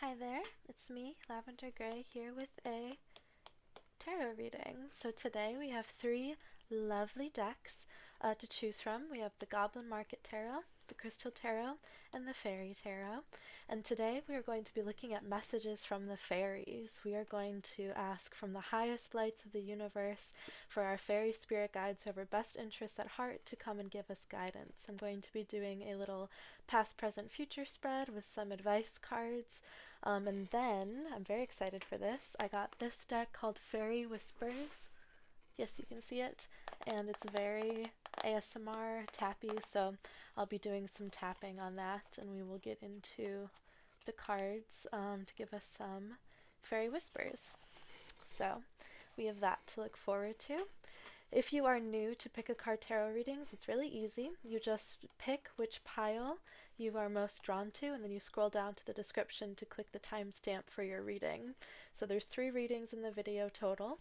Hi there, it's me, Lavender Gray, here with a tarot reading. So today we have three lovely decks to choose from. We have the Goblin Market Tarot, the Crystal Tarot, and the Fairy Tarot. And today we are going to be looking at messages from the fairies. We are going to ask from the highest lights of the universe for our fairy spirit guides who have our best interests at heart to come and give us guidance. I'm going to be doing a little past, present, future spread with some advice cards. And then, I'm very excited for this, I got this deck called Faery Whispers. Yes, you can see it. And it's very ASMR tappy, so I'll be doing some tapping on that, and we will get into the cards to give us some Faery Whispers. So, we have that to look forward to. If you are new to Pick a Card Tarot readings, it's really easy. You just pick which pile you are most drawn to, and then you scroll down to the description to click the timestamp for your reading. So there's 3 readings in the video total.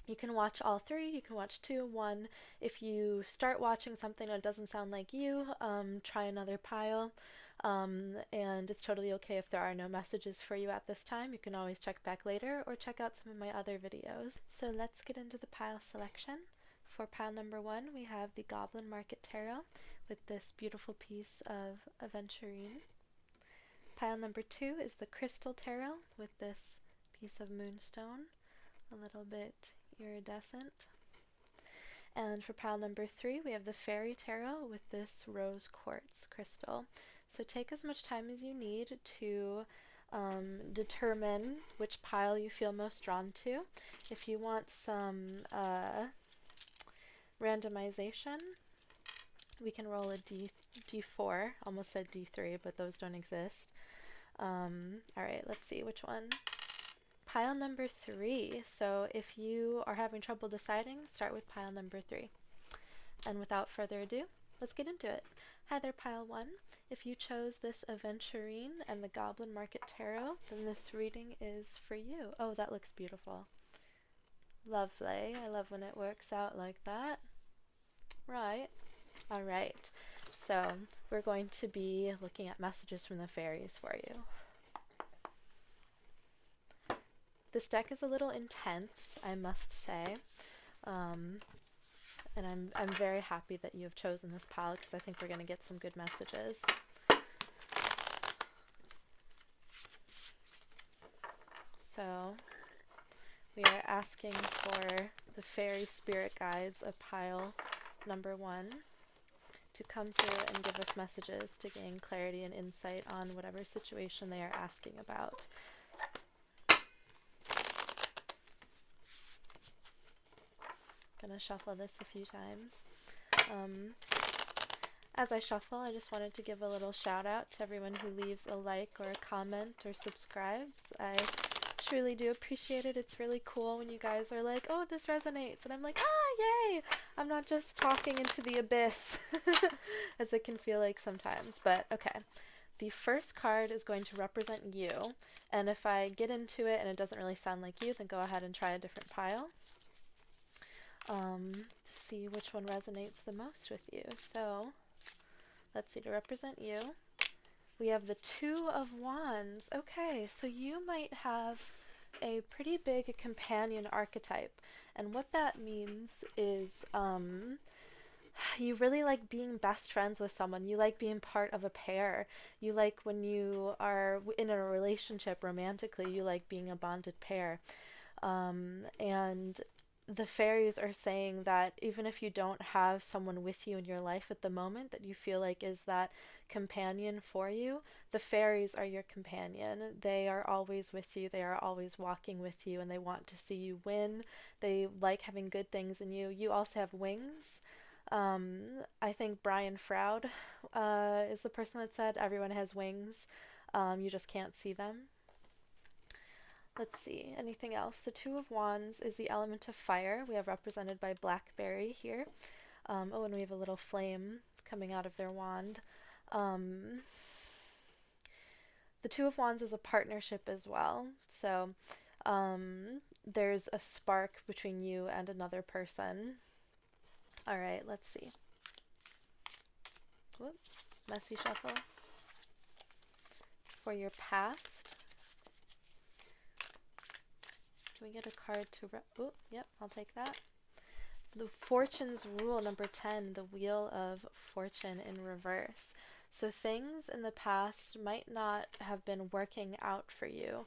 You can watch all 3, you can watch 2, 1. If you start watching something that doesn't sound like you, try another pile. And it's totally okay if there are no messages for you at this time. You can always check back later or check out some of my other videos. So let's get into the pile selection. For pile number 1, we have the Goblin Market Tarot with this beautiful piece of aventurine. Pile number 2 is the Crystal Tarot with this piece of moonstone, a little bit iridescent. And for pile number 3, we have the Fairy Tarot with this rose quartz crystal. So take as much time as you need to determine which pile you feel most drawn to. If you want some randomization, we can roll a D4, almost said D3, but those don't exist. Alright, let's see which one. Pile number 3. So if you are having trouble deciding, start with pile number 3. And without further ado, let's get into it. Hi there, pile 1. If you chose this aventurine and the Goblin Market Tarot, then this reading is for you. Oh, that looks beautiful. Lovely. I love when it works out like that. Right. Alright. So we're going to be looking at messages from the fairies for you. This deck is a little intense, I must say, and I'm very happy that you have chosen this pile because I think we're going to get some good messages. So we are asking for the fairy spirit guides of pile number 1 to come through and give us messages to gain clarity and insight on whatever situation they are asking about. Gonna shuffle this a few times. As I shuffle, I just wanted to give a little shout out to everyone who leaves a like or a comment or subscribes. I truly do appreciate it. It's really cool when you guys are like, oh, this resonates, and I'm like, ah, yay! I'm not just talking into the abyss, as it can feel like sometimes, but okay. The first card is going to represent you, and if I get into it and it doesn't really sound like you, then go ahead and try a different pile. To see which one resonates the most with you. So, let's see, to represent you, we have the 2 of Wands. Okay, so you might have a pretty big companion archetype, and what that means is you really like being best friends with someone. You like being part of a pair. You like when you are in a relationship romantically, you like being a bonded pair. And the fairies are saying that even if you don't have someone with you in your life at the moment that you feel like is that companion for you, the fairies are your companion. They are always with you. They are always walking with you, and they want to see you win. They like having good things in you. You also have wings. I think Brian Froud is the person that said everyone has wings. You just can't see them. Let's see, anything else? The 2 of Wands is the element of fire. We have represented by Blackberry here. Oh, and we have a little flame coming out of their wand. The 2 of Wands is a partnership as well. So there's a spark between you and another person. Alright, let's see. Whoop, messy shuffle. For your past, Can we get a card to... Oh, yep, I'll take that. The Fortune's Rule, number 10, the Wheel of Fortune in reverse. So things in the past might not have been working out for you.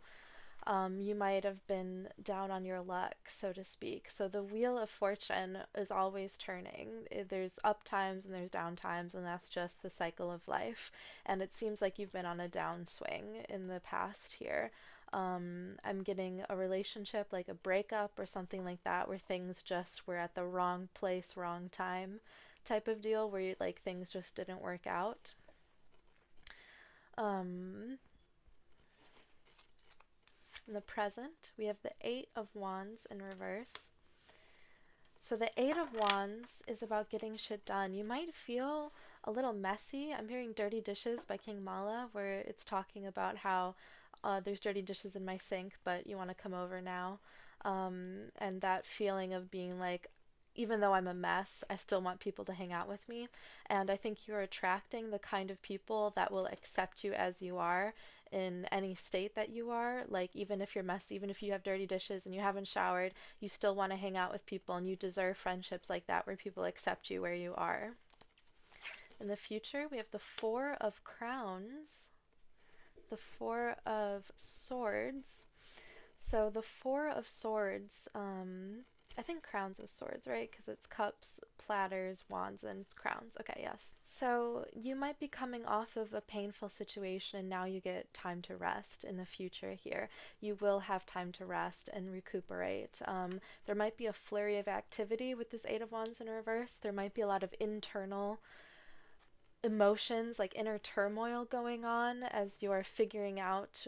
You might have been down on your luck, so to speak. So the Wheel of Fortune is always turning. There's up times and there's down times, and that's just the cycle of life. And it seems like you've been on a downswing in the past here. I'm getting a relationship, like a breakup or something like that, where things just were at the wrong place, wrong time type of deal, where like things just didn't work out. In the present, we have the Eight of Wands in reverse. So the Eight of Wands is about getting shit done. You might feel a little messy. I'm hearing Dirty Dishes by King Mala, where it's talking about how there's dirty dishes in my sink, but you want to come over now. And that feeling of being like, even though I'm a mess, I still want people to hang out with me. And I think you're attracting the kind of people that will accept you as you are in any state that you are. Like, even if you're messy, even if you have dirty dishes and you haven't showered, you still want to hang out with people, and you deserve friendships like that where people accept you where you are. In the future, we have the Four of Crowns, the Four of Swords. So the Four of Swords, I think crowns is swords, right? Because it's cups, platters, wands, and crowns. Okay, yes. So you might be coming off of a painful situation, and now you get time to rest in the future here. You will have time to rest and recuperate. There might be a flurry of activity with this Eight of Wands in reverse. There might be a lot of internal emotions, like inner turmoil going on as you're figuring out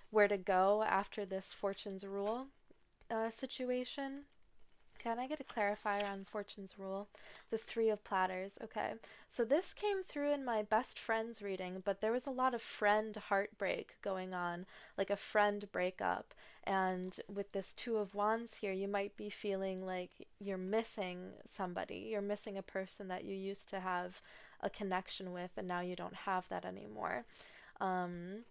where to go after this Fortune's Rule situation. Can I get a clarifier on Fortune's Rule? The Three of Platters. Okay. So this came through in my best friend's reading, but there was a lot of friend heartbreak going on, like a friend breakup. And with this Two of Wands here, you might be feeling like you're missing somebody. You're missing a person that you used to have a connection with, and now you don't have that anymore. Um,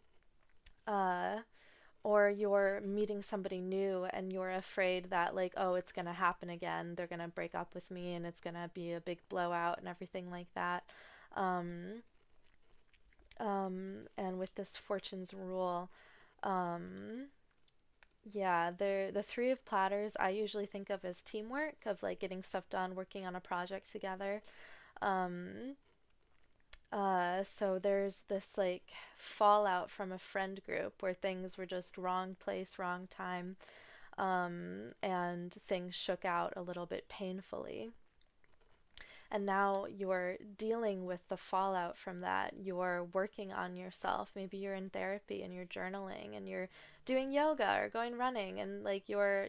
or you're meeting somebody new and you're afraid that, like, oh, it's going to happen again, they're going to break up with me and it's going to be a big blowout and everything like that. And with this Fortune's Rule, yeah, the Three of Platters I usually think of as teamwork, of like getting stuff done, working on a project together. um, so there's this like fallout from a friend group where things were just wrong place, wrong time, and things shook out a little bit painfully. And now you're dealing with the fallout from that. You're working on yourself. Maybe you're in therapy and you're journaling and you're doing yoga or going running, and like you're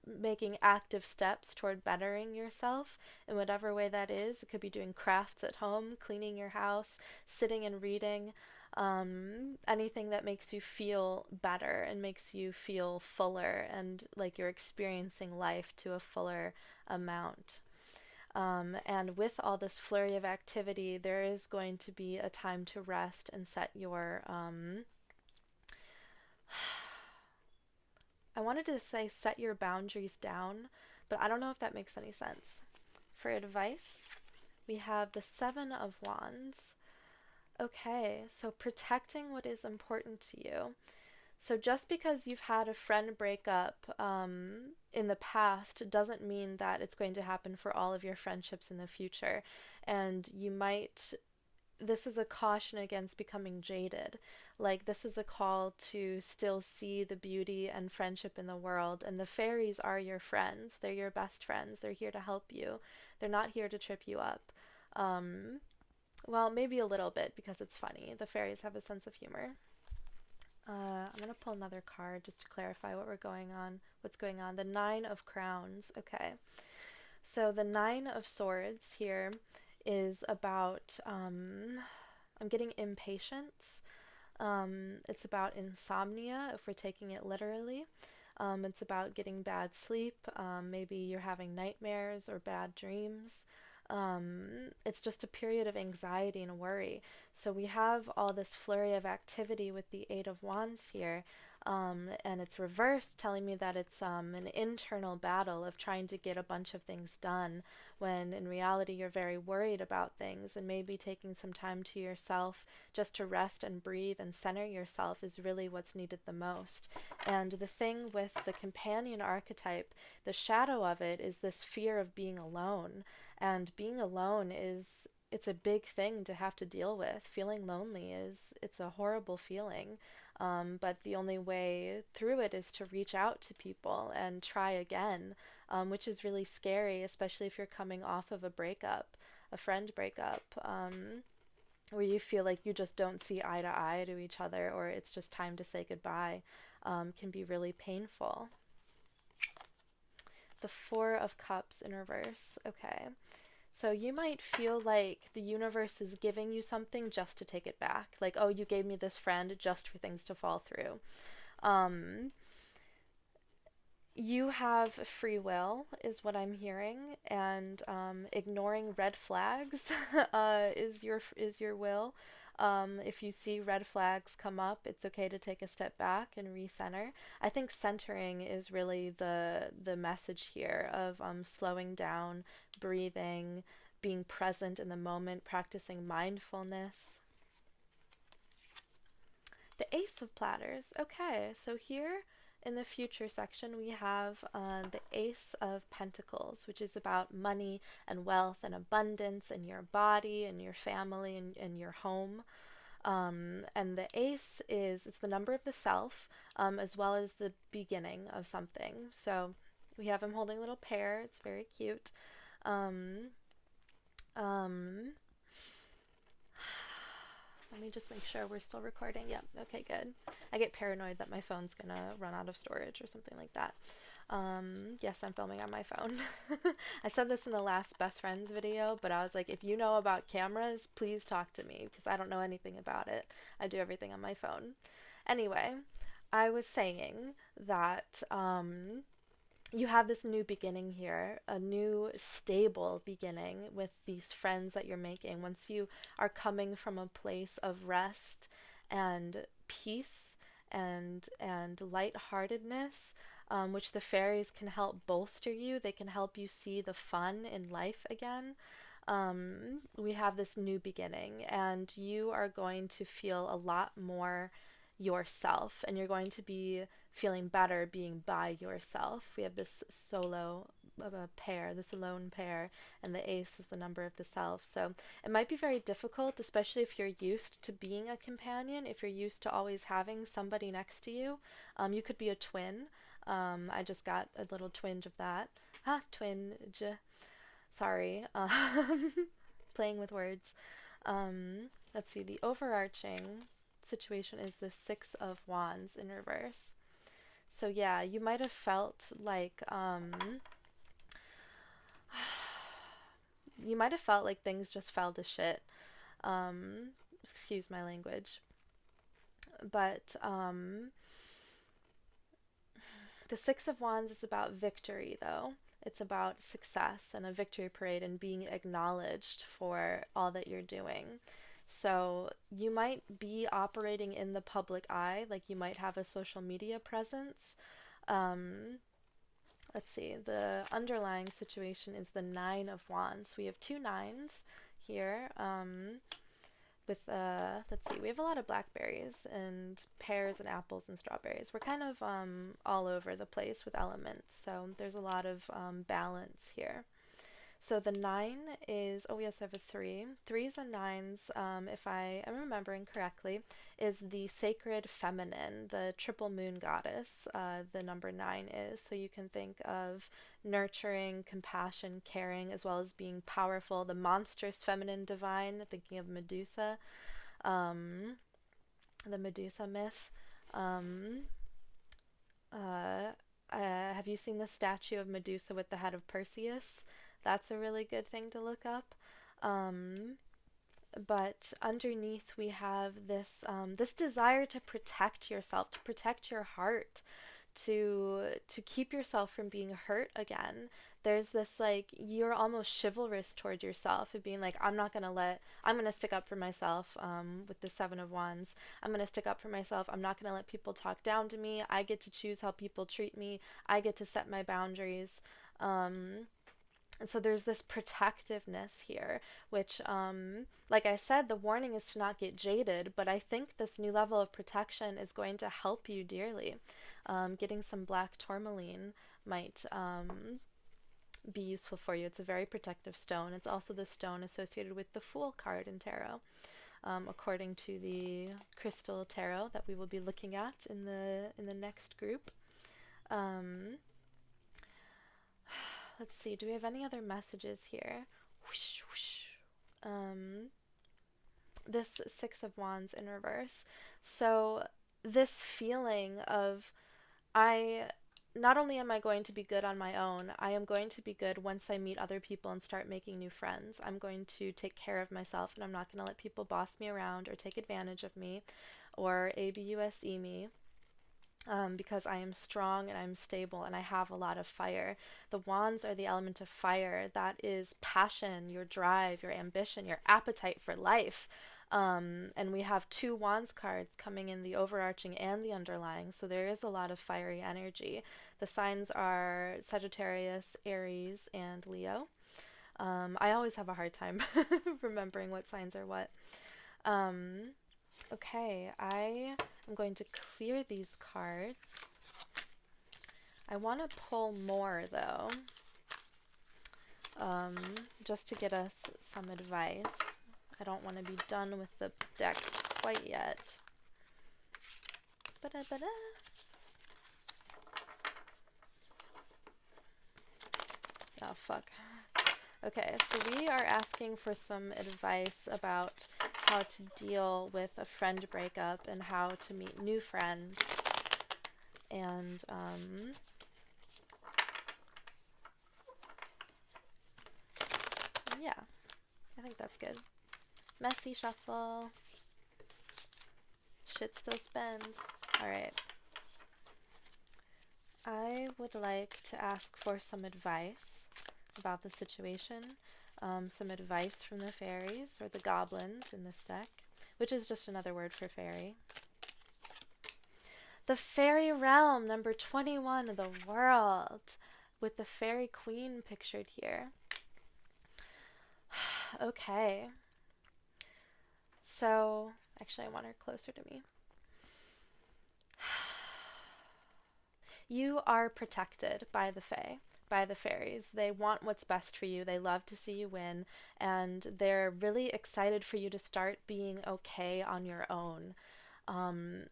making active steps toward bettering yourself in whatever way that is. It could be doing crafts at home, cleaning your house, sitting and reading, anything that makes you feel better and makes you feel fuller and like you're experiencing life to a fuller amount. And with all this flurry of activity, there is going to be a time to rest and set your I wanted to say set your boundaries down, but I don't know if that makes any sense. For advice, we have the Seven of Wands. Okay, so protecting what is important to you. So just because you've had a friend breakup in the past doesn't mean that it's going to happen for all of your friendships in the future. And you might, this is a caution against becoming jaded. Like, this is a call to still see the beauty and friendship in the world. And the fairies are your friends. They're your best friends. They're here to help you. They're not here to trip you up. Well, maybe a little bit because it's funny. The fairies have a sense of humor. I'm going to pull another card just to clarify what's going on. The Nine of Crowns. Okay. So the Nine of Swords here is about, I'm getting impatience. It's about insomnia, if we're taking it literally. It's about getting bad sleep. Maybe you're having nightmares or bad dreams. It's just a period of anxiety and worry. So we have all this flurry of activity with the Eight of Wands here. And it's reversed, telling me that it's an internal battle of trying to get a bunch of things done, when in reality you're very worried about things, and maybe taking some time to yourself just to rest and breathe and center yourself is really what's needed the most. And the thing with the companion archetype, the shadow of it is this fear of being alone. And being alone is, it's a big thing to have to deal with. Feeling lonely is, it's a horrible feeling. But the only way through it is to reach out to people and try again, which is really scary, especially if you're coming off of a breakup, a friend breakup, where you feel like you just don't see eye to eye to each other, or it's just time to say goodbye, can be really painful. The Four of Cups in reverse. Okay. So you might feel like the universe is giving you something just to take it back. Like, oh, you gave me this friend just for things to fall through. Um, you have free will, is what I'm hearing, and ignoring red flags is your will. If you see red flags come up, it's okay to take a step back and recenter. I think centering is really the message here of slowing down, breathing, being present in the moment, practicing mindfulness. The Ace of Platters. Okay, so here in the future section we have the Ace of Pentacles, which is about money and wealth and abundance in your body and your family and your home. And the ace is, it's the number of the self, as well as the beginning of something. So we have him holding a little pear. It's very cute. Um, um, Let me just make sure we're still recording. Yep. Okay, good. I get paranoid that my phone's gonna run out of storage or something like that. Yes, I'm filming on my phone. I said this in the last Best Friends video, but I was like, if you know about cameras, please talk to me, because I don't know anything about it. I do everything on my phone. Anyway, I was saying that you have this new beginning here, a new stable beginning with these friends that you're making. Once you are coming from a place of rest and peace and lightheartedness, which the fairies can help bolster you. They can help you see the fun in life again. We have this new beginning, and you are going to feel a lot more yourself, and you're going to be feeling better being by yourself. We have this solo of a pair, this alone pair, and the ace is the number of the self. So it might be very difficult, especially if you're used to being a companion, if you're used to always having somebody next to you. You could be a twin. I just got a little twinge of that. Twinge. Sorry. Playing with words. Let's see, the overarching situation is the Six of Wands in reverse. So yeah, you might have felt like you might have felt like things just fell to shit. Excuse my language. But the Six of Wands is about victory, though. It's about success and a victory parade and being acknowledged for all that you're doing. So you might be operating in the public eye, like you might have a social media presence. Um, let's see, the underlying situation is the Nine of Wands. We have two nines here. Let's see, we have a lot of blackberries and pears and apples and strawberries. We're kind of all over the place with elements, so there's a lot of balance here. So the nine is, oh, we also have a three. Threes and nines, if I am remembering correctly, is the sacred feminine, the triple moon goddess, the number nine is. So you can think of nurturing, compassion, caring, as well as being powerful, the monstrous feminine divine, thinking of Medusa, the Medusa myth. Have you seen the statue of Medusa with the head of Perseus? That's a really good thing to look up. But underneath we have this this desire to protect yourself, to protect your heart, to keep yourself from being hurt again. There's this like you're almost chivalrous toward yourself of being like, I'm gonna stick up for myself. With the Seven of Wands, I'm gonna stick up for myself. I'm not gonna let people talk down to me. I get to choose how people treat me. I get to set my boundaries. And so there's this protectiveness here, which, like I said, the warning is to not get jaded, but I think this new level of protection is going to help you dearly. Getting some black tourmaline might be useful for you. It's a very protective stone. It's also the stone associated with the Fool card in tarot, according to the crystal tarot that we will be looking at in the next group. Let's see, do we have any other messages here? Whoosh, whoosh. This Six of Wands in reverse. So this feeling of not only am I going to be good on my own, I am going to be good once I meet other people and start making new friends. I'm going to take care of myself, and I'm not going to let people boss me around or take advantage of me or abuse me. Because I am strong and I'm stable and I have a lot of fire. The wands are the element of fire. That is passion, your drive, your ambition, your appetite for life. And we have two wands cards coming in, the overarching and the underlying, so there is a lot of fiery energy. The signs are Sagittarius, Aries, and Leo. I always have a hard time remembering what signs are what. Okay, I am going to clear these cards. I want to pull more, though, just to get us some advice. I don't want to be done with the deck quite yet. Ba-da-ba-da. Oh, fuck. Okay, so we are asking for some advice about how to deal with a friend breakup and how to meet new friends. And, yeah, I think that's good. Messy shuffle. Shit still spins. Alright. I would like to ask for some advice about the situation. Some advice from the fairies, or the goblins in this deck, which is just another word for fairy. The fairy realm, number 21 of the world, with the fairy queen pictured here. Okay. So, actually I want her closer to me. You are protected by the fae, by the fairies. They want what's best for you. They love to see you win, and they're really excited for you to start being okay on your own.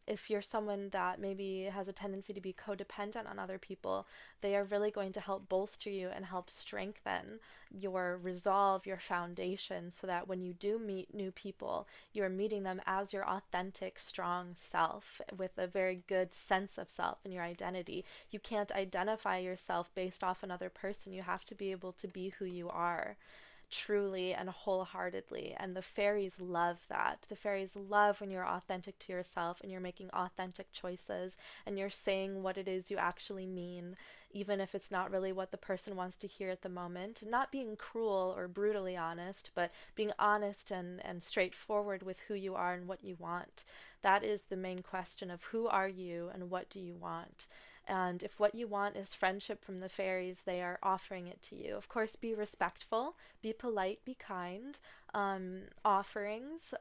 If you're someone that maybe has a tendency to be codependent on other people, they are really going to help bolster you and help strengthen your resolve, your foundation, so that when you do meet new people, you're meeting them as your authentic, strong self with a very good sense of self and your identity. You can't identify yourself based off another person. You have to be able to be who you are, truly and wholeheartedly, and the fairies love that. The fairies love when you're authentic to yourself and you're making authentic choices and you're saying what it is you actually mean, even if it's not really what the person wants to hear at the moment. Not being cruel or brutally honest, but being honest and straightforward with who you are and what you want. That is the main question of who are you and what do you want. And if what you want is friendship from the fairies, they are offering it to you. Of course, be respectful, be polite, be kind. Offerings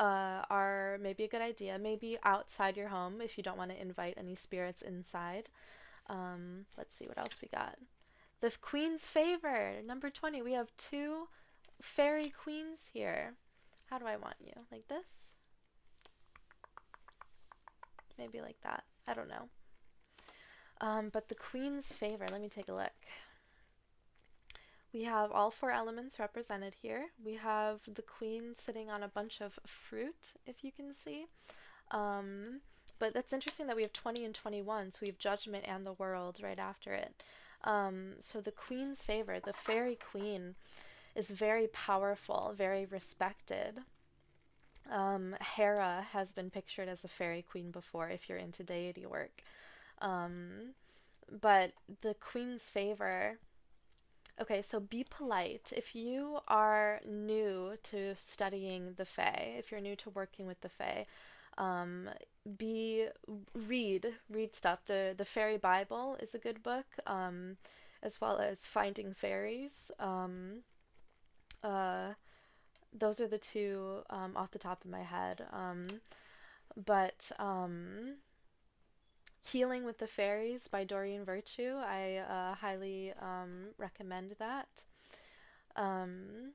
are maybe a good idea. Maybe outside your home if you don't want to invite any spirits inside. Let's see what else we got. The Queen's Favor, number 20. We have two fairy queens here. How do I want you? Like this? Maybe like that. I don't know. But the Queen's Favor, let me take a look. We have all four elements represented here. We have the Queen sitting on a bunch of fruit, if you can see. But that's interesting that we have 20 and 21, so we have Judgment and the World right after it. So the Queen's Favor, the Fairy Queen, is very powerful, very respected. Hera has been pictured as a fairy queen before, if you're into deity work. But the Queen's favor. Okay, so be polite. If you are new to studying the Fae, if you're new to working with the Fae, um, be read stuff. The Fairy Bible is a good book, as well as Finding Fairies. Uh, those are the two off the top of my head. But Healing with the Fairies by Doreen Virtue, I highly recommend that. Um,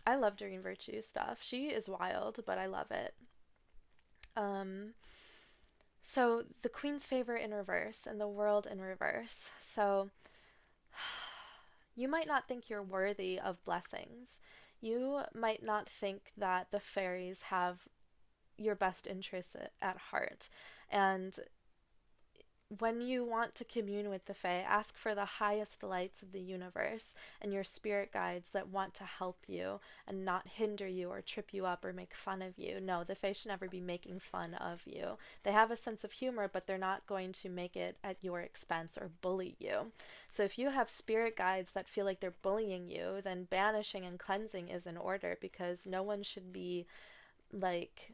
I love Doreen Virtue stuff. She is wild, but I love it. Um, so the Queen's favor in reverse and the world in reverse. So you might not think you're worthy of blessings. You might not think that the fairies have your best interests at heart. And when you want to commune with the Fae, ask for the highest lights of the universe and your spirit guides that want to help you and not hinder you or trip you up or make fun of you. No, the Fae should never be making fun of you. They have a sense of humor, but they're not going to make it at your expense or bully you. So if you have spirit guides that feel like they're bullying you, then banishing and cleansing is in order, because no one should be like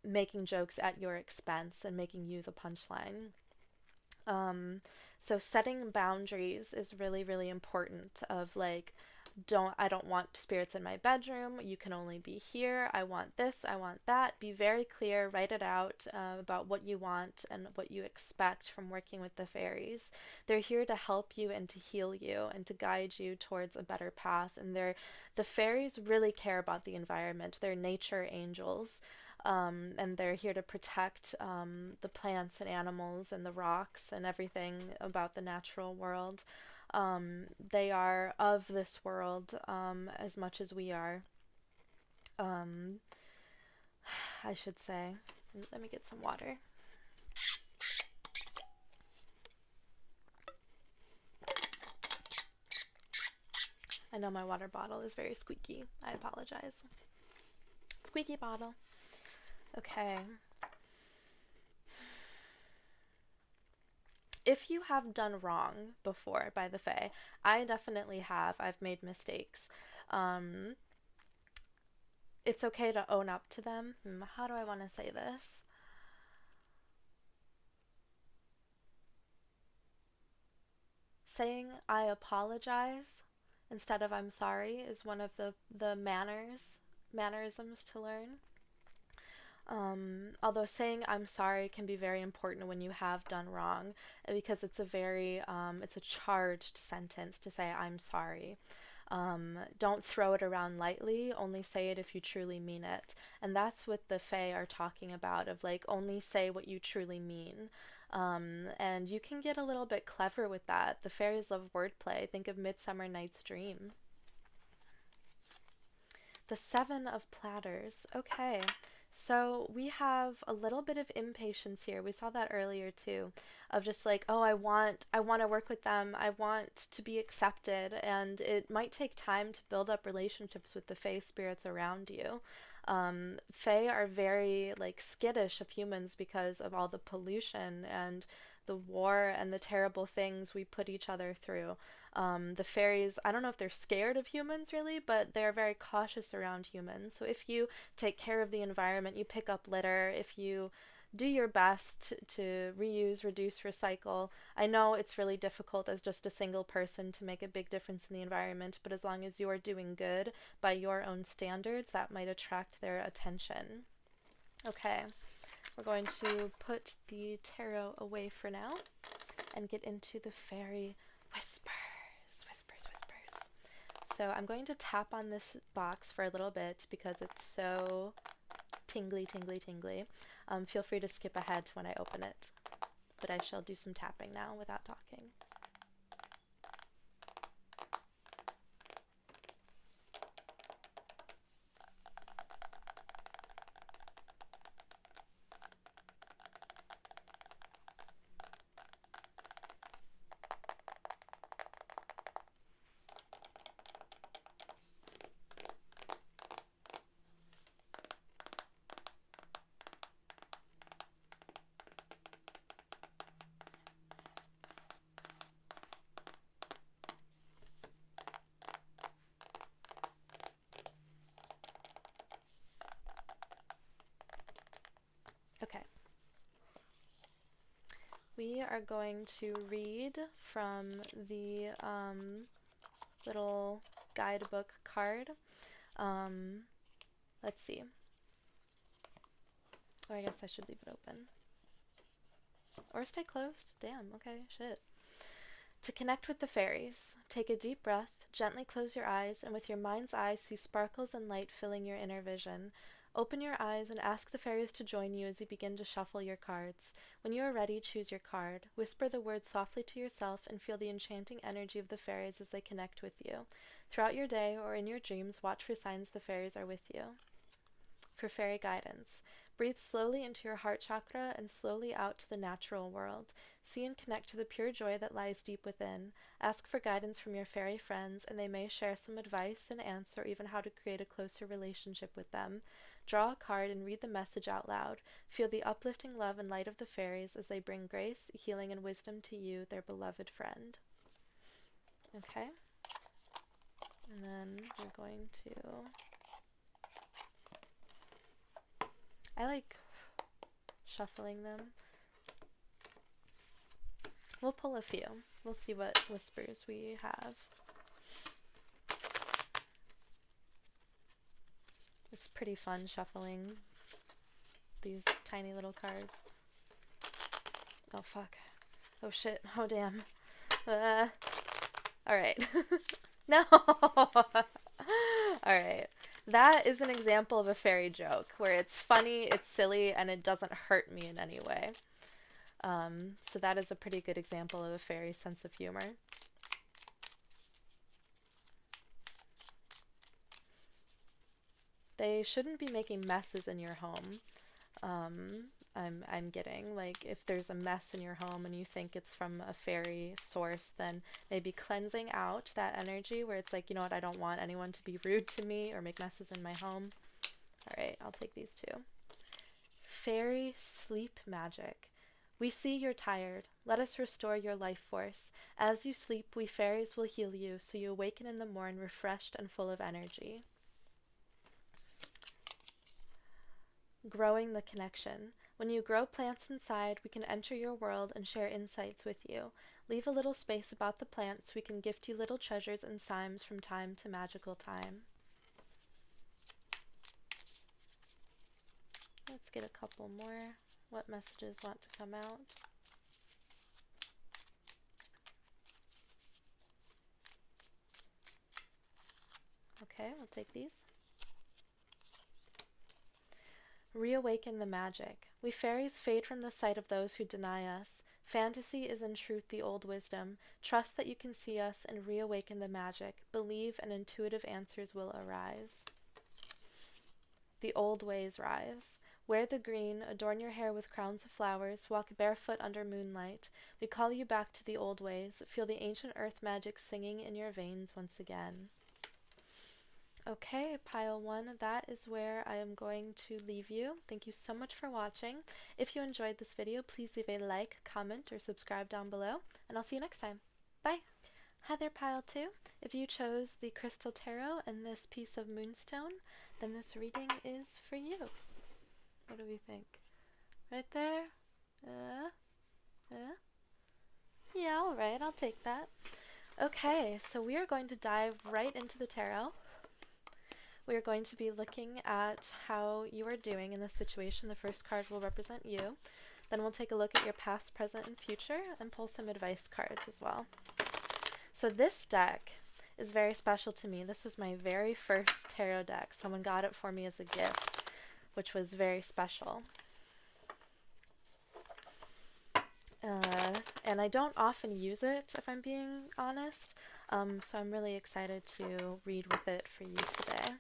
making jokes at your expense and making you the punchline. Um, so setting boundaries is really, really important of like, I don't want spirits in my bedroom. You can only be here. I want this. I want that. Be very clear. Write it out about what you want and what you expect from working with the fairies. They're here to help you and to heal you and to guide you towards a better path. And the fairies really care about the environment. They're nature angels. And they're here to protect the plants and animals and the rocks and everything about the natural world. They are of this world as much as we are, um, I should say. Let me get some water. I know my water bottle is very squeaky. I apologize. Squeaky bottle. Okay. If you have done wrong before by the Fae, I definitely have. I've made mistakes. Um, it's okay to own up to them. How do I want to say this? Saying I apologize instead of I'm sorry is one of the mannerisms to learn. Although saying I'm sorry can be very important when you have done wrong, because it's a charged sentence to say I'm sorry. Don't throw it around lightly, only say it if you truly mean it. And that's what the Fae are talking about, of like only say what you truly mean. And you can get a little bit clever with that. The fairies love wordplay. Think of Midsummer Night's Dream. The Seven of Platters. Okay. So we have a little bit of impatience here. We saw that earlier too, of just like, oh, I want to work with them. I want to be accepted, and it might take time to build up relationships with the Fae spirits around you. Fae are very like skittish of humans because of all the pollution and the war and the terrible things we put each other through. The fairies, I don't know if they're scared of humans really, but they're very cautious around humans. So if you take care of the environment, you pick up litter, if you do your best to reuse, reduce, recycle. I know it's really difficult as just a single person to make a big difference in the environment, but as long as you're doing good by your own standards, that might attract their attention. Okay, we're going to put the tarot away for now and get into the Faery Whispers. So I'm going to tap on this box for a little bit because it's so tingly, tingly, tingly. Feel free to skip ahead to when I open it, but I shall do some tapping now without talking. we are going to read from the little guidebook card. Let's see. Or I guess I should leave it open. Or stay closed. Damn, okay, shit. To connect with the fairies, take a deep breath, gently close your eyes, and with your mind's eye see sparkles and light filling your inner vision. Open your eyes and ask the fairies to join you as you begin to shuffle your cards. When you are ready, choose your card. Whisper the words softly to yourself and feel the enchanting energy of the fairies as they connect with you. Throughout your day or in your dreams, watch for signs the fairies are with you. For fairy guidance, breathe slowly into your heart chakra and slowly out to the natural world. See and connect to the pure joy that lies deep within. Ask for guidance from your fairy friends, and they may share some advice, an answer, or even how to create a closer relationship with them. Draw a card and read the message out loud. Feel the uplifting love and light of the fairies as they bring grace, healing, and wisdom to you, their beloved friend. Okay? And then we're going to... I like shuffling them. We'll pull a few. We'll see what whispers we have. It's pretty fun shuffling these tiny little cards. Oh fuck. Oh shit. Oh damn. Alright. No! Alright. That is an example of a fairy joke where it's funny, it's silly, and it doesn't hurt me in any way. So that is a pretty good example of a fairy sense of humor. They shouldn't be making messes in your home. I'm getting, like, if there's a mess in your home and you think it's from a fairy source, then maybe cleansing out that energy where it's like, you know what, I don't want anyone to be rude to me or make messes in my home. Alright, I'll take these two. Fairy sleep magic. We see you're tired. Let us restore your life force. As you sleep, we fairies will heal you, so you awaken in the morn refreshed and full of energy. Growing the connection. When you grow plants inside, we can enter your world and share insights with you. Leave a little space about the plants so we can gift you little treasures and signs from time to magical time. Let's get a couple more. What messages want to come out? Okay, we'll take these. Reawaken the magic. We fairies fade from the sight of those who deny us. Fantasy is in truth the old wisdom. Trust that you can see us and reawaken the magic. Believe and intuitive answers will arise. The old ways rise. Wear the green, adorn your hair with crowns of flowers, walk barefoot under moonlight. We call you back to the old ways. Feel the ancient earth magic singing in your veins once again. Okay, pile 1, that is where I am going to leave you. Thank you so much for watching. If you enjoyed this video, please leave a like, comment, or subscribe down below, and I'll see you next time. Bye! Hi there, pile 2. If you chose the Crystal Tarot and this piece of moonstone, then this reading is for you. What do we think? Right there? Yeah, alright, I'll take that. Okay, so we are going to dive right into the tarot. We are going to be looking at how you are doing in this situation. The first card will represent you. Then we'll take a look at your past, present, and future, and pull some advice cards as well. So this deck is very special to me. This was my very first tarot deck. Someone got it for me as a gift, which was very special. And I don't often use it, if I'm being honest, so I'm really excited to read with it for you today.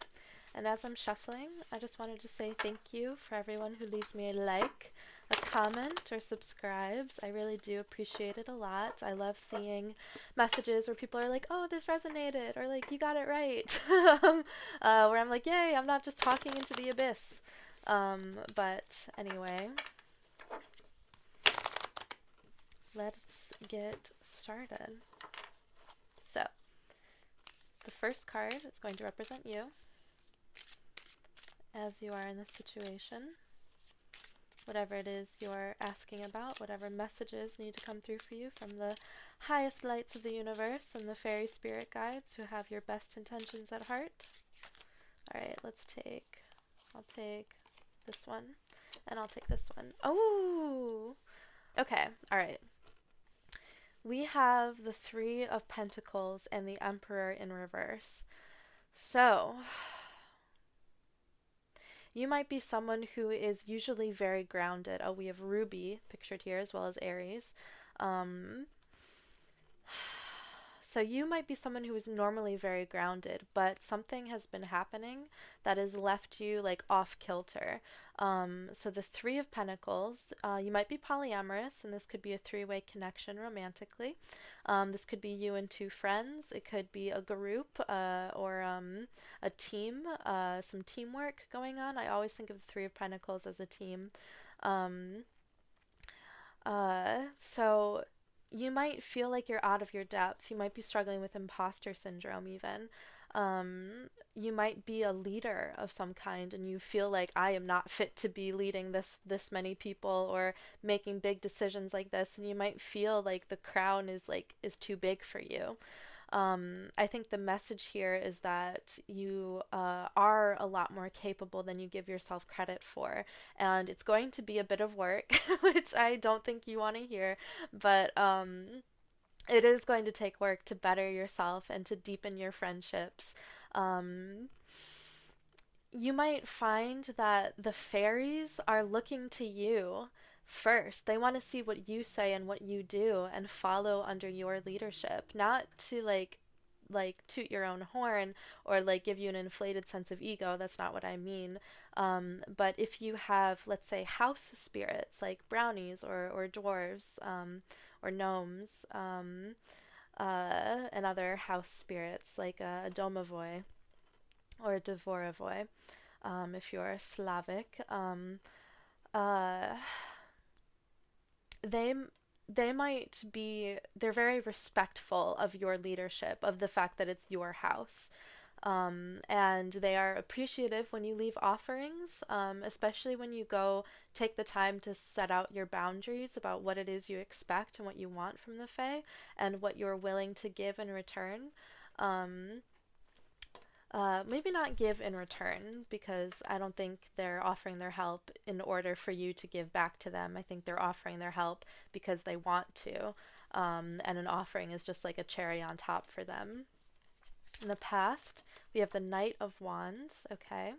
And as I'm shuffling, I just wanted to say thank you for everyone who leaves me a like, a comment, or subscribes. I really do appreciate it a lot. I love seeing messages where people are like, oh, this resonated, or like, you got it right. Where I'm like, yay, I'm not just talking into the abyss. But anyway, let's get started. So, the first card is going to represent you as you are in this situation. whatever it is you're asking about, whatever messages need to come through for you from the highest lights of the universe and the fairy spirit guides who have your best intentions at heart. Alright, I'll take this one, and I'll take this one. Oh! Okay, alright. We have the Three of Pentacles and the Emperor in reverse. So, you might be someone who is usually very grounded. Oh, we have Ruby pictured here as well as Aries. So you might be someone who is normally very grounded, but something has been happening that has left you like off kilter. So the Three of Pentacles, you might be polyamorous, and this could be a three-way connection romantically. This could be you and two friends. It could be a group or a team, some teamwork going on. I always think of the Three of Pentacles as a team. Um, so you might feel like you're out of your depth. You might be struggling with imposter syndrome even. You might be a leader of some kind and you feel like I am not fit to be leading this many people or making big decisions like this, and you might feel like the crown is too big for you. I think the message here is that you are a lot more capable than you give yourself credit for, and it's going to be a bit of work, which I don't think you want to hear, but it is going to take work to better yourself and to deepen your friendships. Um, you might find that the fairies are looking to you first. They want to see what you say and what you do and follow under your leadership, not to toot your own horn or like give you an inflated sense of ego. That's not what I mean. But if you have, let's say, house spirits like brownies or dwarves or gnomes and other house spirits like a domovoy or a dvorovoy, if you're Slavic, uh, they they're very respectful of your leadership, of the fact that it's your house. And they are appreciative when you leave offerings, especially when you go take the time to set out your boundaries about what it is you expect and what you want from the Fae and what you're willing to give in return. Um, Maybe not give in return, because I don't think they're offering their help in order for you to give back to them. I think they're offering their help because they want to. And an offering is just like a cherry on top for them. In the past, we have the Knight of Wands, okay?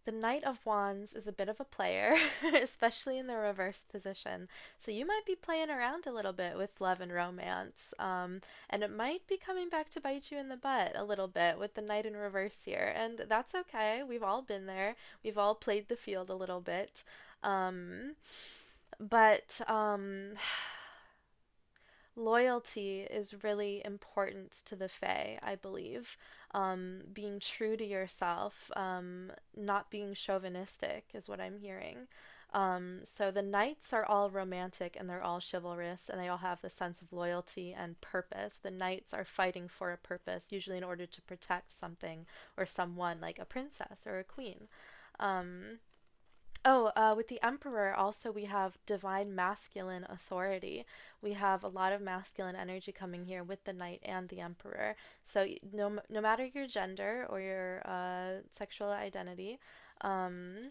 The Knight of Wands is a bit of a player, especially in the reverse position. So you might be playing around a little bit with love and romance, and it might be coming back to bite you in the butt a little bit with the Knight in reverse here. And that's okay. We've all been there. We've all played the field a little bit. Um, but loyalty is really important to the Fae, I believe. Being true to yourself, not being chauvinistic is what I'm hearing. So the knights are all romantic and they're all chivalrous and they all have the sense of loyalty and purpose. The knights are fighting for a purpose, usually in order to protect something or someone, like a princess or a queen. Um, with the Emperor, also we have divine masculine authority. We have a lot of masculine energy coming here with the Knight and the Emperor. So no matter your gender or your sexual identity, um,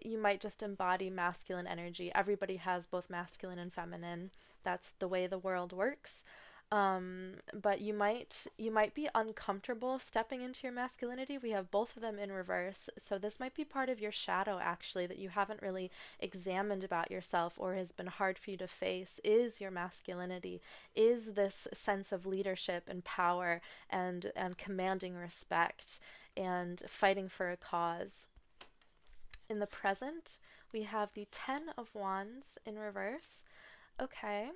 you might just embody masculine energy. Everybody has both masculine and feminine. That's the way the world works. But you might be uncomfortable stepping into your masculinity. We have both of them in reverse. So this might be part of your shadow actually that you haven't really examined about yourself or has been hard for you to face, is your masculinity, is this sense of leadership and power and commanding respect and fighting for a cause. In the present, we have the Ten of Wands in reverse. Okay.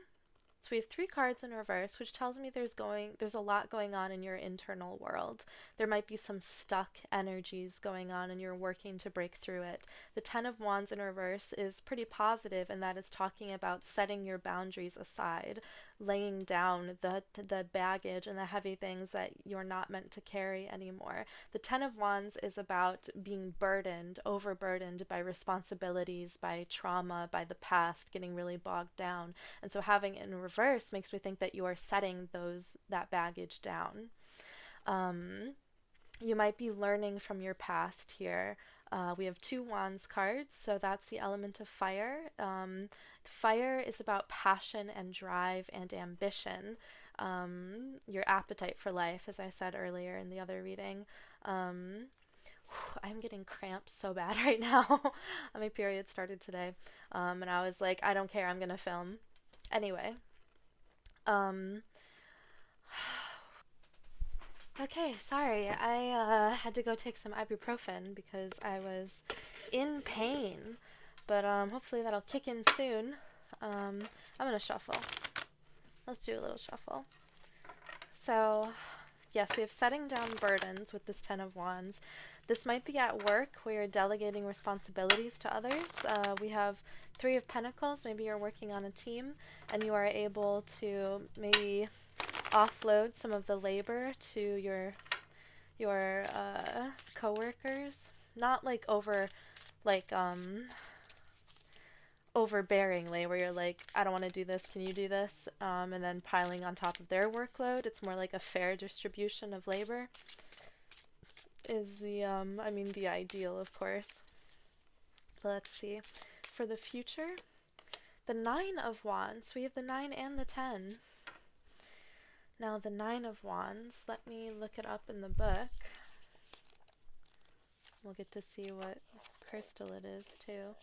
So we have three cards in reverse, which tells me there's a lot going on in your internal world. There might be some stuck energies going on and you're working to break through it. The Ten of Wands in reverse is pretty positive, and that is talking about setting your boundaries aside, laying down the baggage and the heavy things that you're not meant to carry anymore. The Ten of Wands is about being burdened, overburdened by responsibilities, by trauma, by the past, getting really bogged down. And so having it in reverse makes me think that you are setting that baggage down. You might be learning from your past here. We have two wands cards, so that's the element of fire. Fire is about passion and drive and ambition, your appetite for life, as I said earlier in the other reading. I'm getting cramps so bad right now. My period started today, and I was like, I don't care, I'm gonna film. Anyway, um, okay, sorry. I had to go take some ibuprofen because I was in pain, but hopefully that'll kick in soon. I'm gonna shuffle. Let's do a little shuffle. So, yes, we have setting down burdens with this Ten of Wands. This might be at work where you're delegating responsibilities to others. We have Three of Pentacles. Maybe you're working on a team and you are able to maybe offload some of the labor to your coworkers. Not like overbearingly, where you're like, I don't want to do this, can you do this? And then piling on top of their workload. It's more like a fair distribution of labor is the ideal, of course. But let's see. For the future, the Nine of Wands. We have the 9 and the 10. Now the Nine of Wands, let me look it up in the book. We'll get to see what crystal it is too.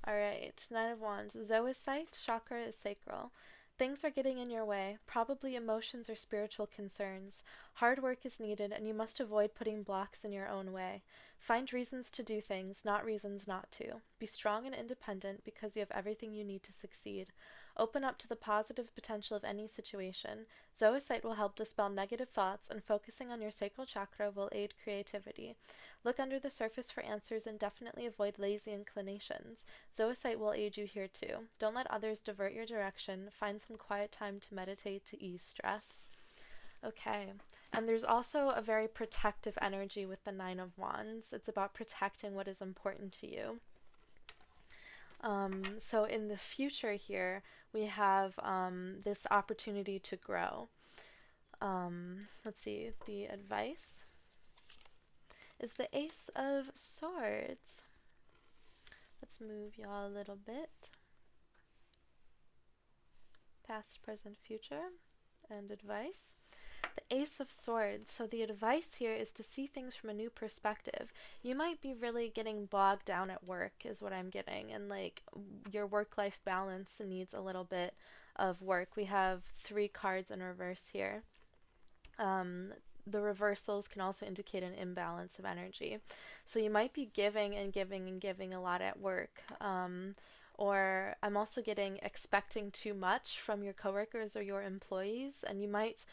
Alright, Nine of Wands. Zoisite, chakra is sacral. Things are getting in your way, probably emotions or spiritual concerns. Hard work is needed, and you must avoid putting blocks in your own way. Find reasons to do things, not reasons not to. Be strong and independent because you have everything you need to succeed. Open up to the positive potential of any situation. Zoisite will help dispel negative thoughts, and focusing on your sacral chakra will aid creativity. Look under the surface for answers and definitely avoid lazy inclinations. Zoisite will aid you here too. Don't let others divert your direction. Find some quiet time to meditate to ease stress. Okay, and there's also a very protective energy with the Nine of Wands. It's about protecting what is important to you. So in the future here, we have this opportunity to grow. Let's see, the advice is the Ace of Swords. Let's move y'all a little bit. Past, present, future, and advice. The Ace of Swords. So the advice here is to see things from a new perspective. You might be really getting bogged down at work is what I'm getting, and like your work-life balance needs a little bit of work. We have 3 cards in reverse here. The reversals can also indicate an imbalance of energy. So you might be giving and giving and giving a lot at work. Or I'm also getting expecting too much from your coworkers or your employees, and you might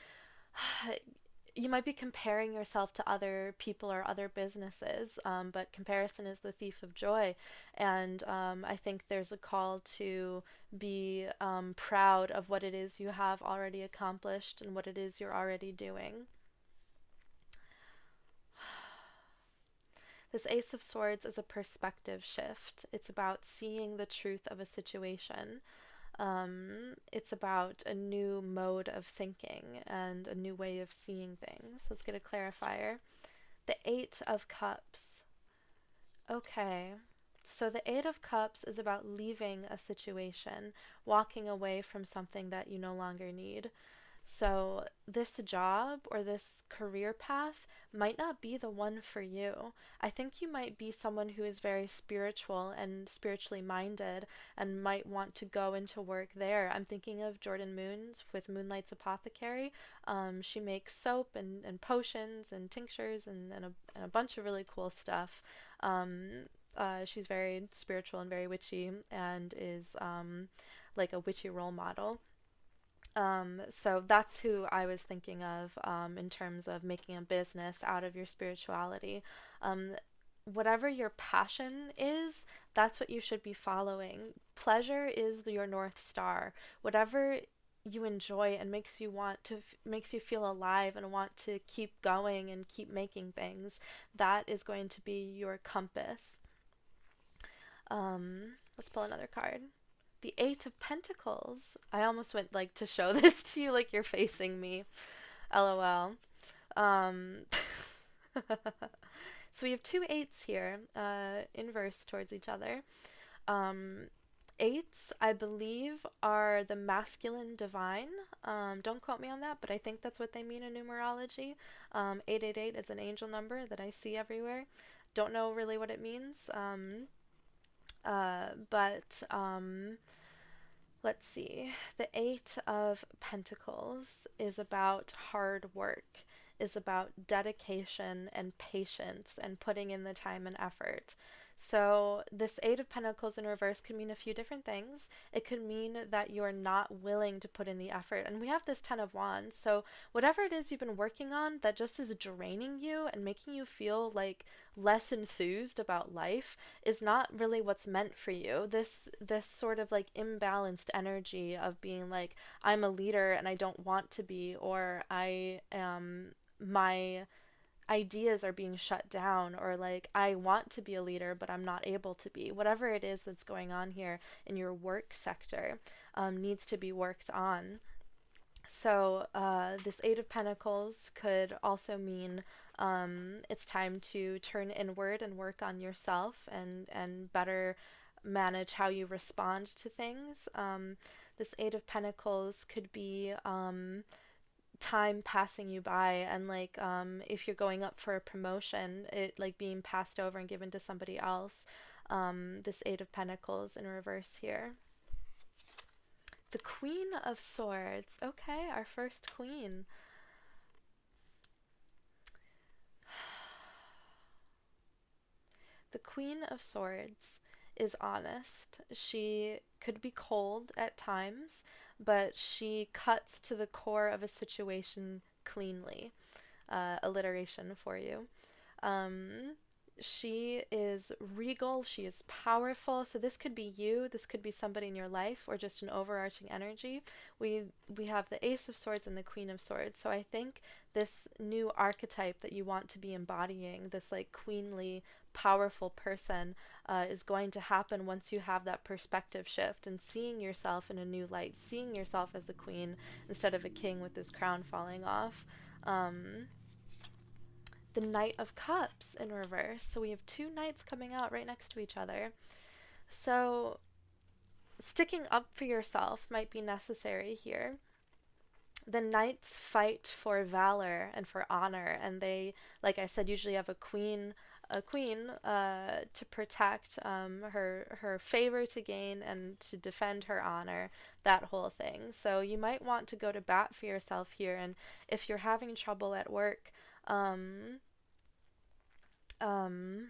be comparing yourself to other people or other businesses, but comparison is the thief of joy. And I think there's a call to be proud of what it is you have already accomplished and what it is you're already doing. This Ace of Swords is a perspective shift. It's about seeing the truth of a situation. It's about a new mode of thinking and a new way of seeing things. Let's get a clarifier. The Eight of Cups. Okay, so the Eight of Cups is about leaving a situation, walking away from something that you no longer need. So this job or this career path might not be the one for you. I think you might be someone who is very spiritual and spiritually minded and might want to go into work there. I'm thinking of Jordan Moons with Moonlight's Apothecary. She makes soap and potions and tinctures and a bunch of really cool stuff. She's very spiritual and very witchy and is like a witchy role model. So that's who I was thinking of in terms of making a business out of your spirituality. Whatever your passion is, that's what you should be following. Pleasure is your North Star. Whatever you enjoy and makes you want to makes you feel alive and want to keep going and keep making things, that is going to be your compass. Let's pull another card. The Eight of Pentacles. I almost went like to show this to you like you're facing me. LOL. Um so we have two eights here, inverse towards each other. Um, Eights, I believe, are the masculine divine. Don't quote me on that, but I think that's what they mean in numerology. 888 is an angel number that I see everywhere. Don't know really what it means. But let's see. The Eight of Pentacles is about hard work, is about dedication and patience and putting in the time and effort. So, this Eight of Pentacles in reverse could mean a few different things. It could mean that you're not willing to put in the effort. And we have this Ten of Wands. So, whatever it is you've been working on that just is draining you and making you feel like less enthused about life is not really what's meant for you. This sort of like imbalanced energy of being like, I'm a leader and I don't want to be, or I am, my ideas are being shut down, or like I want to be a leader but I'm not able to be. Whatever it is that's going on here in your work sector needs to be worked on. So this Eight of Pentacles could also mean it's time to turn inward and work on yourself and better manage how you respond to things. This Eight of Pentacles could be time passing you by, and like if you're going up for a promotion, it like being passed over and given to somebody else. This Eight of Pentacles in reverse here. The Queen of Swords. Okay, our first queen. The Queen of Swords is honest. She could be cold at times, but she cuts to the core of a situation cleanly. Alliteration for you. Um, she is regal, she is powerful. So this could be you, this could be somebody in your life, or just an overarching energy. We have the Ace of Swords and the Queen of Swords. So I think this new archetype that you want to be embodying, this like queenly, powerful person, is going to happen once you have that perspective shift and seeing yourself in a new light, seeing yourself as a queen instead of a king with his crown falling off. Um, the Knight of Cups in reverse. So we have two knights coming out right next to each other. So sticking up for yourself might be necessary here. The knights fight for valor and for honor, and they, like I said, usually have a queen to protect her favor to gain and to defend her honor, that whole thing. So you might want to go to bat for yourself here, and if you're having trouble at work, um, um,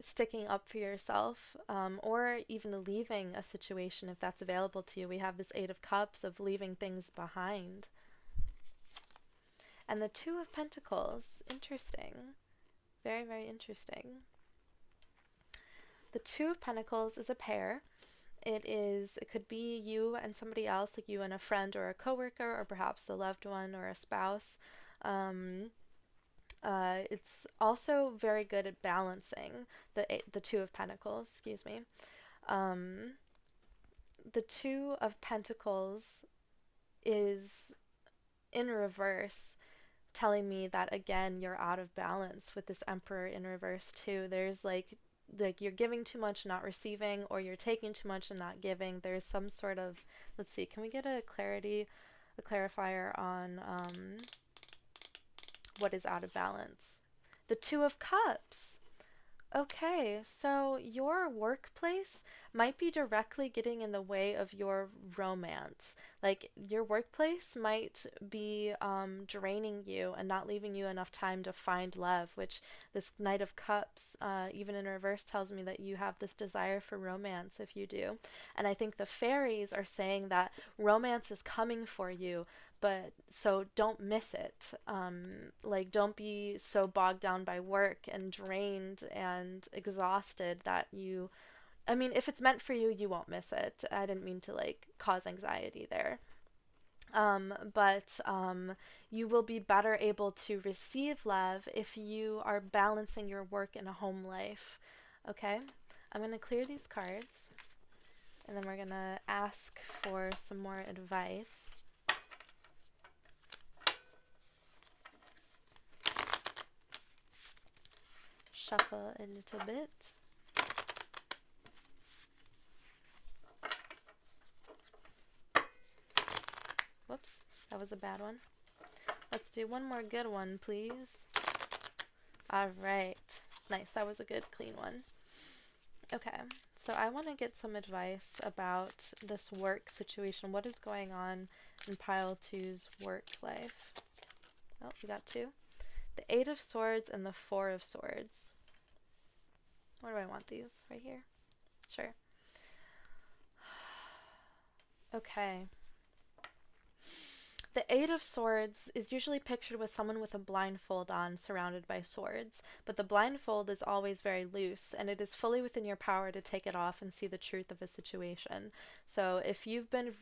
sticking up for yourself, or even leaving a situation if that's available to you. We have this Eight of Cups of leaving things behind. And the Two of Pentacles, interesting. Very, very interesting. The Two of Pentacles is a pair. It could be you and somebody else, like you and a friend or a coworker, or perhaps a loved one or a spouse. Um, it's also very good at balancing the Two of Pentacles. Excuse me. Um, the Two of Pentacles is in reverse, telling me that again you're out of balance with this Emperor in reverse too. There's like you're giving too much, not receiving, or you're taking too much and not giving. There's some sort of, let's see, can we get a clarifier on what is out of balance? The Two of Cups. Okay, so your workplace might be directly getting in the way of your romance. Like, your workplace might be draining you and not leaving you enough time to find love, which this Knight of Cups, even in reverse, tells me that you have this desire for romance if you do. And I think the fairies are saying that romance is coming for you, but so don't miss it. Like, don't be so bogged down by work and drained and exhausted that you I mean, if it's meant for you, you won't miss it. I didn't mean to like cause anxiety there. But you will be better able to receive love if you are balancing your work and a home life. Okay? I'm going to clear these cards and then we're going to ask for some more advice. Shuffle a little bit. Whoops, that was a bad one. Let's do one more good one, please. All right. Nice, that was a good, clean one. Okay, so I want to get some advice about this work situation. What is going on in pile two's work life? Oh, we got two. The Eight of Swords and the Four of Swords. Where do I want these? Right here? Sure. Okay. The Eight of Swords is usually pictured with someone with a blindfold on, surrounded by swords, but the blindfold is always very loose, and it is fully within your power to take it off and see the truth of a situation. So if you've been,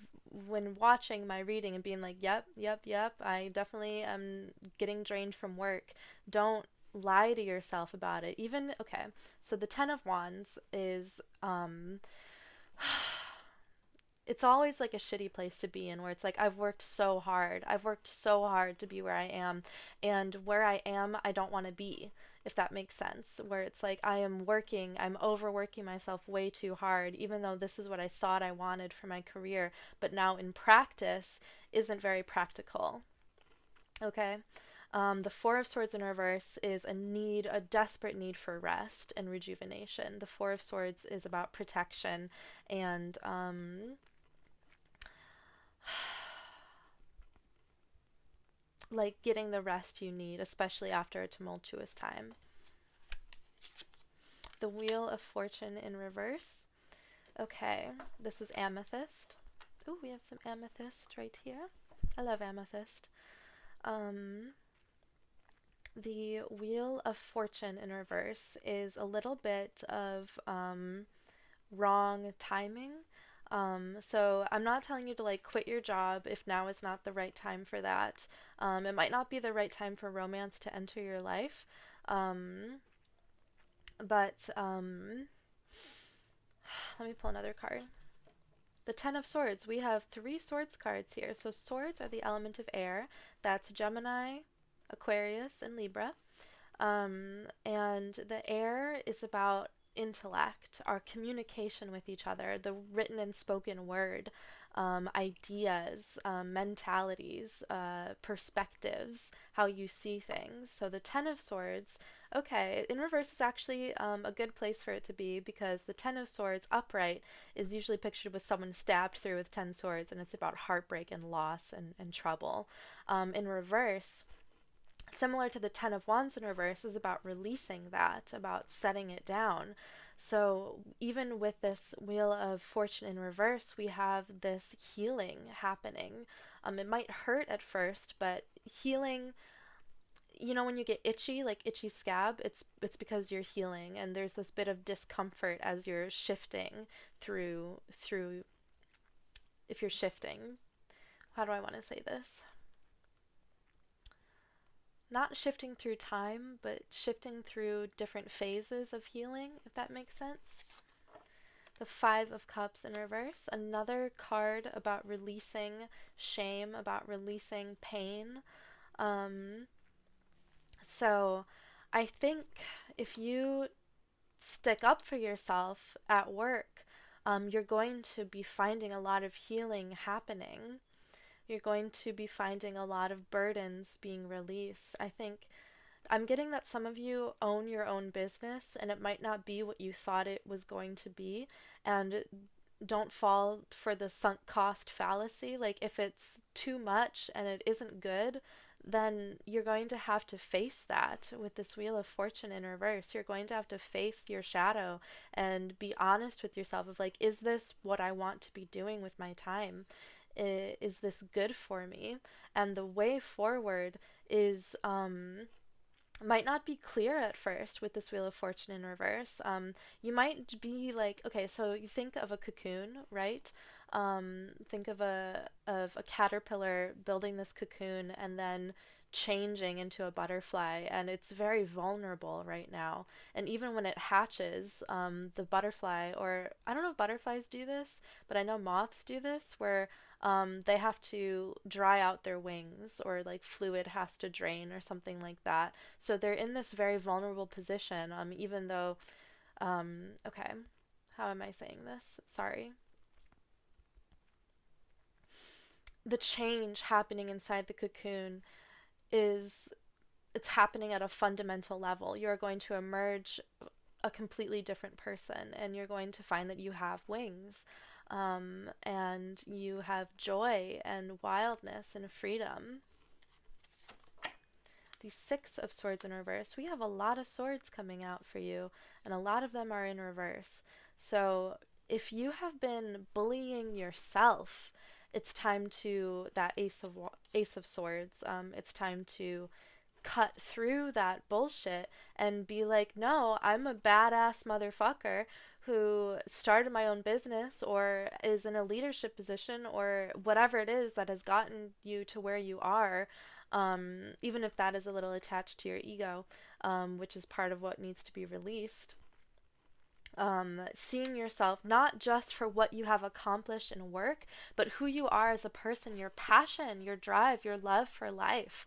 when watching my reading and being like, yep, yep, yep, I definitely am getting drained from work, don't lie to yourself about it. Even, okay, so the Ten of Wands is, it's always like a shitty place to be in where it's like I've worked so hard. I've worked so hard to be where I am, and where I am I don't want to be, if that makes sense. Where it's like I'm overworking myself way too hard even though this is what I thought I wanted for my career, but now in practice isn't very practical. Okay? The Four of Swords in reverse is a desperate need for rest and rejuvenation. The Four of Swords is about protection and like getting the rest you need, especially after a tumultuous time. The Wheel of Fortune in reverse. Okay, this is amethyst. Oh, we have some amethyst right here. I love amethyst. The Wheel of Fortune in reverse is a little bit of wrong timing. So I'm not telling you to like quit your job if now is not the right time for that. It might not be the right time for romance to enter your life. But let me pull another card. The Ten of Swords. We have three swords cards here. So swords are the element of air. That's Gemini, Aquarius, and Libra. And the air is about intellect, our communication with each other, the written and spoken word, ideas, mentalities, perspectives, how you see things. So the Ten of Swords, okay, in reverse is actually a good place for it to be because the Ten of Swords upright is usually pictured with someone stabbed through with 10 swords, and it's about heartbreak and loss and trouble. In reverse, similar to the Ten of Wands in reverse, is about releasing that, about setting it down. So even with this Wheel of Fortune in reverse, we have this healing happening. It might hurt at first, but healing, you know, when you get itchy, like itchy scab, it's because you're healing, and there's this bit of discomfort as you're shifting through if you're shifting. How do I want to say this? Not shifting through time, but shifting through different phases of healing, if that makes sense. The Five of Cups in reverse, another card about releasing shame, about releasing pain. So I think if you stick up for yourself at work, you're going to be finding a lot of healing happening. You're going to be finding a lot of burdens being released. I think I'm getting that some of you own your own business and it might not be what you thought it was going to be. And don't fall for the sunk cost fallacy. Like if it's too much and it isn't good, then you're going to have to face that with this Wheel of Fortune in reverse. You're going to have to face your shadow and be honest with yourself of like, is this what I want to be doing with my time? Is this good for me? And the way forward is might not be clear at first with this Wheel of Fortune in reverse. You might be like, okay, so you think of a cocoon, right? Think of a caterpillar building this cocoon and then changing into a butterfly, and it's very vulnerable right now. And even when it hatches, the butterfly, or I don't know if butterflies do this, but I know moths do this, where they have to dry out their wings, or like fluid has to drain or something like that. So they're in this very vulnerable position, even though, okay, how am I saying this? Sorry. The change happening inside the cocoon is it's happening at a fundamental level. You're going to emerge a completely different person, and you're going to find that you have wings, and you have joy and wildness and freedom. The Six of Swords in reverse. We have a lot of swords coming out for you, and a lot of them are in reverse. So if you have been bullying yourself, it's time to that Ace of Swords. It's time to cut through that bullshit and be like, no, I'm a badass motherfucker who started my own business or is in a leadership position or whatever it is that has gotten you to where you are, even if that is a little attached to your ego, which is part of what needs to be released. Seeing yourself not just for what you have accomplished in work, but who you are as a person, your passion, your drive, your love for life.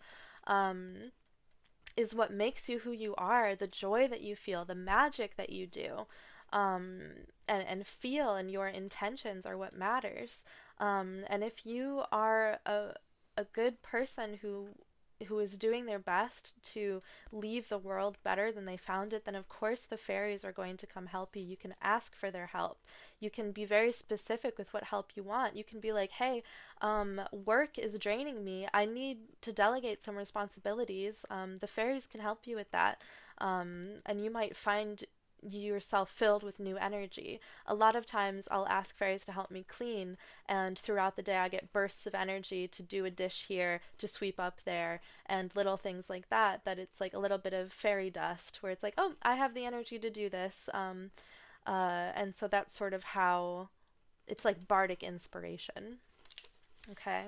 Is what makes you who you are, the joy that you feel, the magic that you do, and feel, and your intentions are what matters. And if you are a good person who is doing their best to leave the world better than they found it, then of course the fairies are going to come help you. You can ask for their help. You can be very specific with what help you want. You can be like, hey, work is draining me. I need to delegate some responsibilities. The fairies can help you with that. And you might find yourself filled with new energy. A lot of times I'll ask fairies to help me clean, and throughout the day I get bursts of energy to do a dish here, to sweep up there, and little things like that, that it's like a little bit of fairy dust where it's like, oh, I have the energy to do this. And so that's sort of how it's like bardic inspiration. Okay.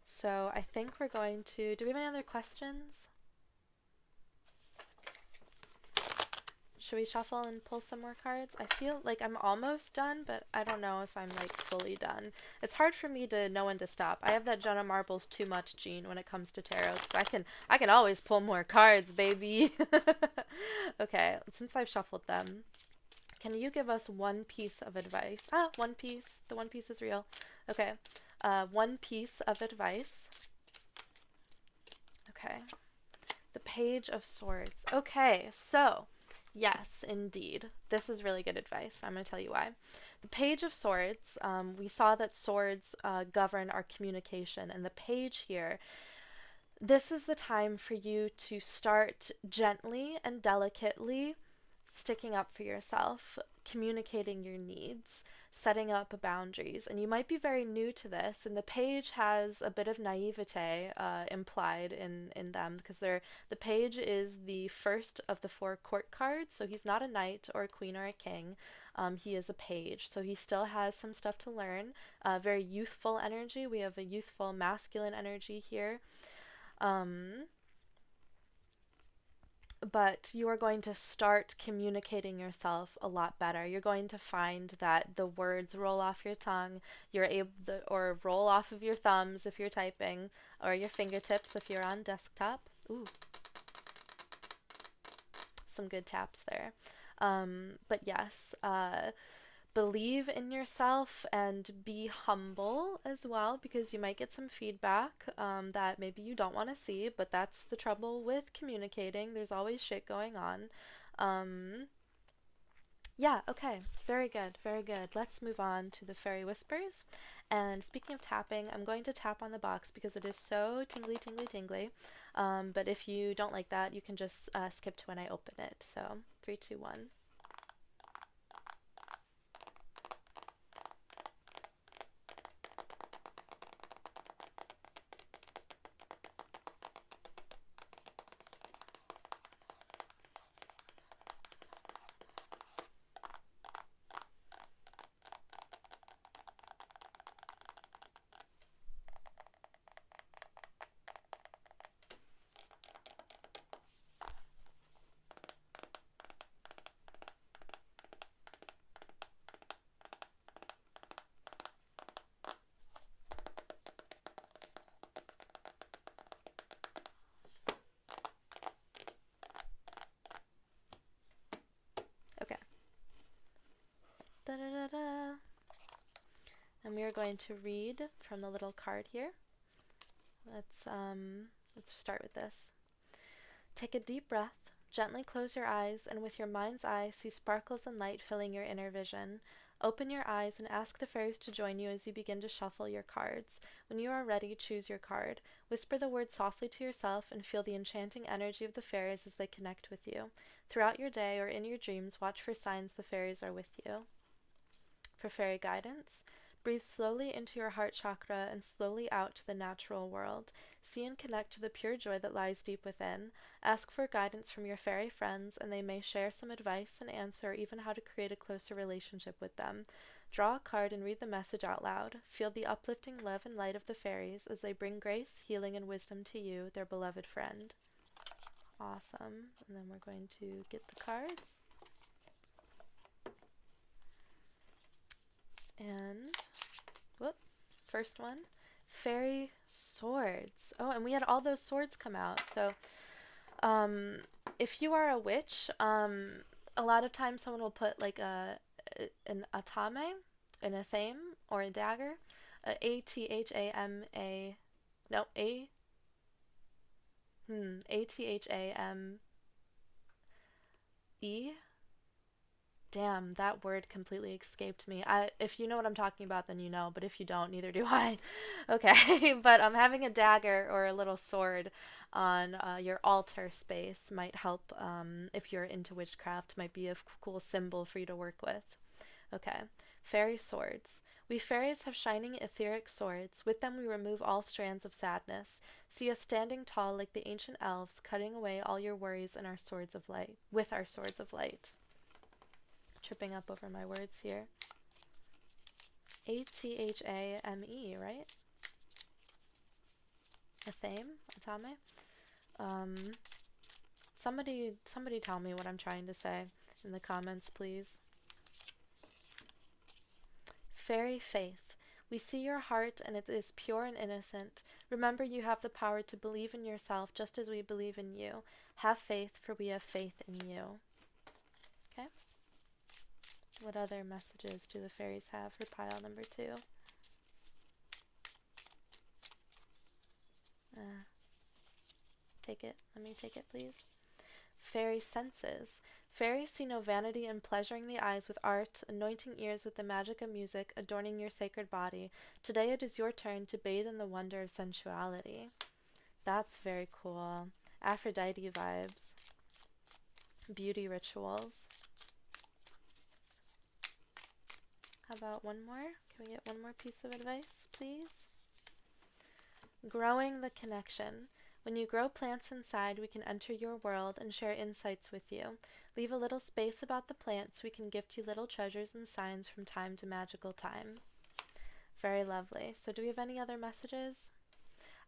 So I think we're going to, do we have any other questions? Should we shuffle and pull some more cards? I feel like I'm almost done, but I don't know if I'm like fully done. It's hard for me to know when to stop. I have that Jenna Marbles too much gene when it comes to tarot. I can always pull more cards, baby. Okay, since I've shuffled them, can you give us one piece of advice? One piece. The one piece is real. Okay. One piece of advice. Okay. The Page of Swords. Okay, so yes, indeed. This is really good advice. I'm going to tell you why. The Page of Swords, we saw that swords govern our communication, and the page here, this is the time for you to start gently and delicately sticking up for yourself, communicating your needs, setting up boundaries. And you might be very new to this, and the page has a bit of naivete implied in them, because the page is the first of the four court cards, so he's not a knight or a queen or a king. He is a page, so he still has some stuff to learn. Very youthful energy. We have a youthful masculine energy here. But you are going to start communicating yourself a lot better. You're going to find that the words roll off your tongue, or roll off of your thumbs if you're typing, or your fingertips if you're on desktop. Ooh, some good taps there. But yes, believe in yourself and be humble as well, because you might get some feedback that maybe you don't want to see, but that's the trouble with communicating. There's always shit going on. Yeah, okay, very good, very good. Let's move on to the Faery Whispers. And speaking of tapping, I'm going to tap on the box because it is so tingly, tingly, tingly. But if you don't like that, you can just skip to when I open it. So 3, 2, 1. Da da da da. And we are going to read from the little card here. Let's start with this. Take a deep breath, gently close your eyes, and with your mind's eye, see sparkles and light filling your inner vision. Open your eyes and ask the fairies to join you as you begin to shuffle your cards. When you are ready, choose your card. Whisper the word softly to yourself and feel the enchanting energy of the fairies as they connect with you. Throughout your day or in your dreams, watch for signs the fairies are with you. For fairy guidance, breathe slowly into your heart chakra and slowly out to the natural world. See and connect to the pure joy that lies deep within. Ask for guidance from your fairy friends, and they may share some advice and answer, or even how to create a closer relationship with them. Draw a card and read the message out loud. Feel the uplifting love and light of the fairies as they bring grace, healing, and wisdom to you, their beloved friend. Awesome. And then we're going to get the cards. And, whoop, first one, fairy swords. Oh, and we had all those swords come out. So, if you are a witch, a lot of times someone will put like an atame, an athame, or a dagger, A-T-H-A-M-A, no, A-T-H-A-M-E. Damn, that word completely escaped me. If you know what I'm talking about, then you know, but if you don't, neither do I. Okay, but having a dagger or a little sword on your altar space might help. If you're into witchcraft, might be a cool symbol for you to work with. Okay, fairy swords. We fairies have shining etheric swords. With them we remove all strands of sadness. See us standing tall like the ancient elves, cutting away all your worries in our swords of light, with our swords of light. Tripping up over my words here. A-T-H-A-M-E, right? Athame? Atame? Somebody tell me what I'm trying to say in the comments, please. Fairy faith. We see your heart and it is pure and innocent. Remember you have the power to believe in yourself just as we believe in you. Have faith, for we have faith in you. Okay? What other messages do the fairies have for pile number 2? Take it. Let me take it, please. Fairy senses. Fairies see no vanity in pleasuring the eyes with art, anointing ears with the magic of music, adorning your sacred body. Today it is your turn to bathe in the wonder of sensuality. That's very cool. Aphrodite vibes. Beauty rituals. How about one more? Can we get one more piece of advice, please? Growing the connection. When you grow plants inside, we can enter your world and share insights with you. Leave a little space about the plants so we can gift you little treasures and signs from time to magical time. Very lovely. So do we have any other messages?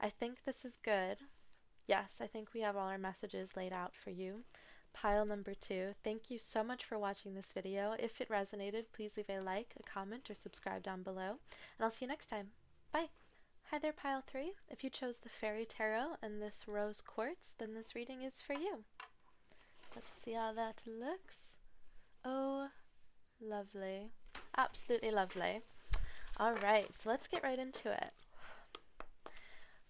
I think this is good. Yes, I think we have all our messages laid out for you. Pile number 2. Thank you so much for watching this video. If it resonated, please leave a like, a comment, or subscribe down below. And I'll see you next time. Bye! Hi there, pile 3. If you chose the fairy tarot and this rose quartz, then this reading is for you. Let's see how that looks. Oh, lovely. Absolutely lovely. Alright, so let's get right into it.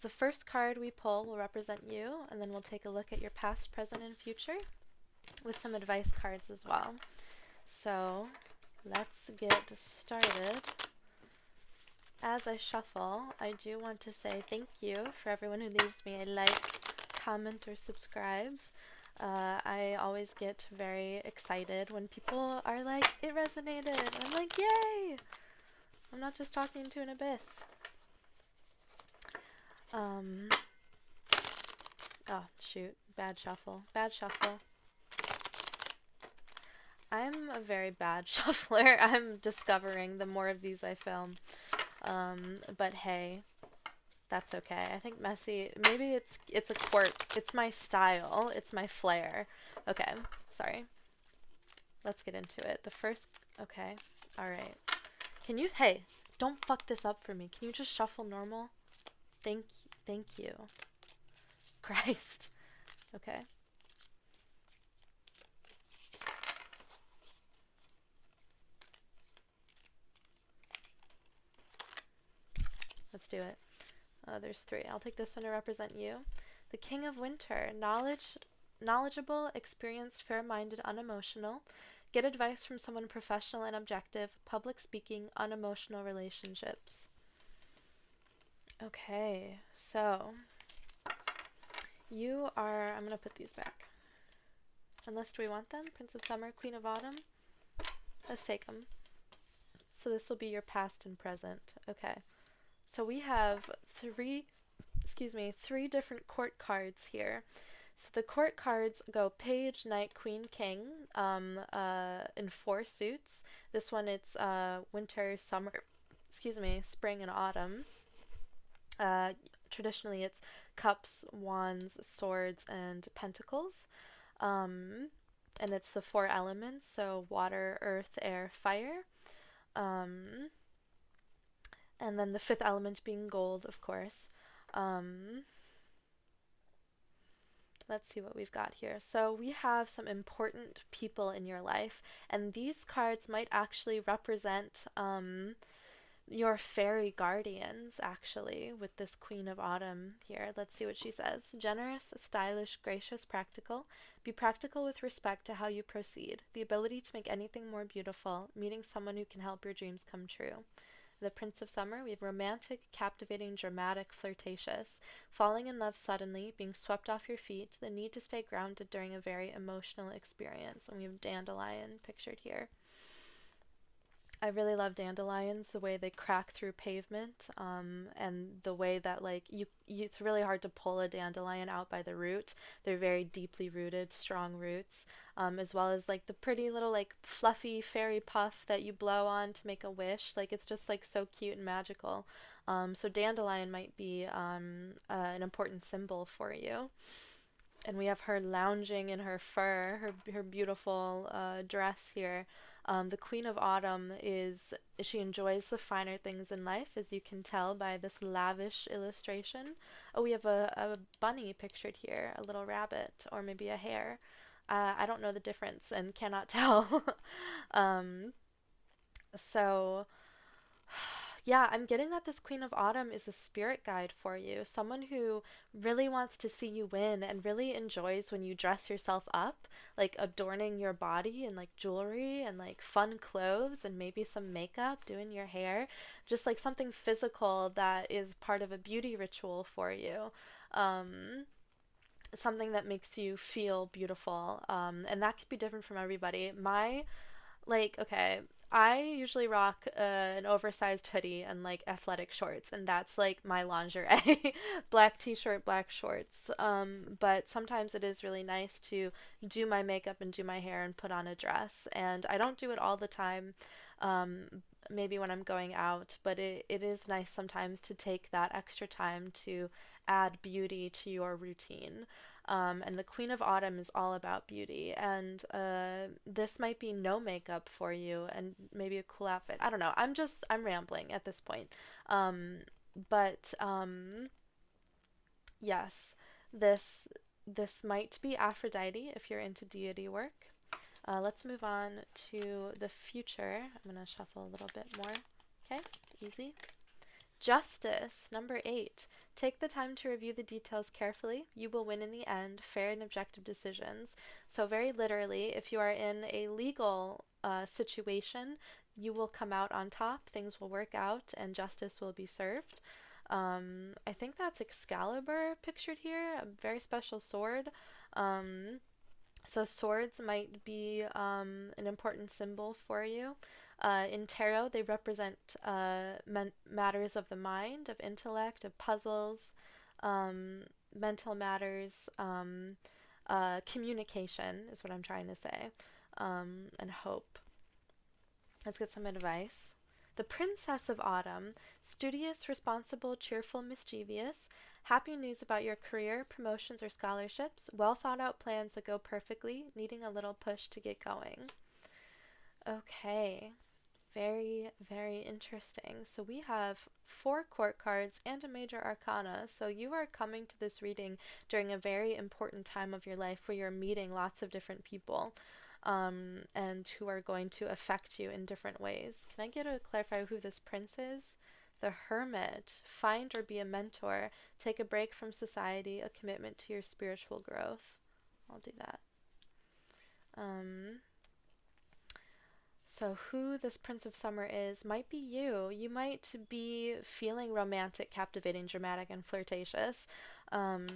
The first card we pull will represent you, and then we'll take a look at your past, present, and future with some advice cards as well. So let's get started. As I shuffle, I do want to say thank you for everyone who leaves me a like, comment, or subscribes. I always get very excited when people are like, it resonated. And I'm like, yay! I'm not just talking to an abyss. Oh, shoot. Bad shuffle. Bad shuffle. I'm a very bad shuffler. I'm discovering the more of these I film. But hey, that's okay. I think messy, maybe it's a quirk. It's my style. It's my flair. Okay, sorry. Let's get into it. The first, okay, alright. Can you, hey, don't fuck this up for me. Can you just shuffle normal? Thank you. Christ. Okay. Let's do it. There's 3. I'll take this one to represent you. The King of Winter, knowledgeable, experienced, fair-minded, unemotional. Get advice from someone professional and objective. Public speaking, unemotional relationships. Okay, so you are, I'm going to put these back. Unless, do we want them? Prince of Summer, Queen of Autumn? Let's take them. So this will be your past and present. Okay. So we have 3 different court cards here. So the court cards go Page, Knight, Queen, King, in 4 suits. This one it's winter, summer, spring and autumn. Traditionally it's cups, wands, swords, and pentacles. And it's the 4 elements, so water, earth, air, fire. And then the 5th element being gold, of course. Let's see what we've got here. So we have some important people in your life, and these cards might actually represent your fairy guardians, actually, with this Queen of Autumn here. Let's see what she says. Generous, stylish, gracious, practical. Be practical with respect to how you proceed. The ability to make anything more beautiful. Meeting someone who can help your dreams come true. The Prince of Summer, we have romantic, captivating, dramatic, flirtatious, falling in love suddenly, being swept off your feet, the need to stay grounded during a very emotional experience. And we have Dandelion pictured here. I really love dandelions, the way they crack through pavement, and the way that like it's really hard to pull a dandelion out by the root. They're very deeply rooted, strong roots, as well as like the pretty little like fluffy fairy puff that you blow on to make a wish. Like it's just like so cute and magical. So dandelion might be an important symbol for you. And we have her lounging in her fur, her beautiful dress here. The Queen of Autumn she enjoys the finer things in life, as you can tell by this lavish illustration. Oh, we have a bunny pictured here, a little rabbit, or maybe a hare. I don't know the difference and cannot tell. So yeah, I'm getting that this Queen of Autumn is a spirit guide for you, someone who really wants to see you win and really enjoys when you dress yourself up, like adorning your body and like jewelry and like fun clothes and maybe some makeup, doing your hair, just like something physical that is part of a beauty ritual for you. Something that makes you feel beautiful, and that could be different from everybody. Okay, I usually rock an oversized hoodie and like athletic shorts, and that's like my lingerie. Black t-shirt, black shorts. But sometimes it is really nice to do my makeup and do my hair and put on a dress. And I don't do it all the time, maybe when I'm going out, but it is nice sometimes to take that extra time to add beauty to your routine. And the Queen of Autumn is all about beauty, and this might be no makeup for you and maybe a cool outfit. I don't know. I'm rambling at this point. But yes, this might be Aphrodite if you're into deity work. Let's move on to the future. I'm going to shuffle a little bit more. Okay, easy. Justice, number 8. Take the time to review the details carefully. You will win in the end. Fair and objective decisions. So very literally, if you are in a legal situation, you will come out on top. Things will work out and justice will be served. I think that's Excalibur pictured here, a very special sword. So swords might be an important symbol for you. In tarot, they represent matters of the mind, of intellect, of puzzles, mental matters, communication is what I'm trying to say, and hope. Let's get some advice. The Princess of Autumn, studious, responsible, cheerful, mischievous. Happy news about your career, promotions, or scholarships. Well thought out plans that go perfectly, needing a little push to get going. Okay. Very, very interesting. So we have 4 court cards and a major arcana. So you are coming to this reading during a very important time of your life where you're meeting lots of different people, and who are going to affect you in different ways. Can I get a clarify who this prince is? The Hermit, find or be a mentor. Take a break from society, a commitment to your spiritual growth. I'll do that. So who this Prince of Summer is might be you. You might be feeling romantic, captivating, dramatic, and flirtatious. Um,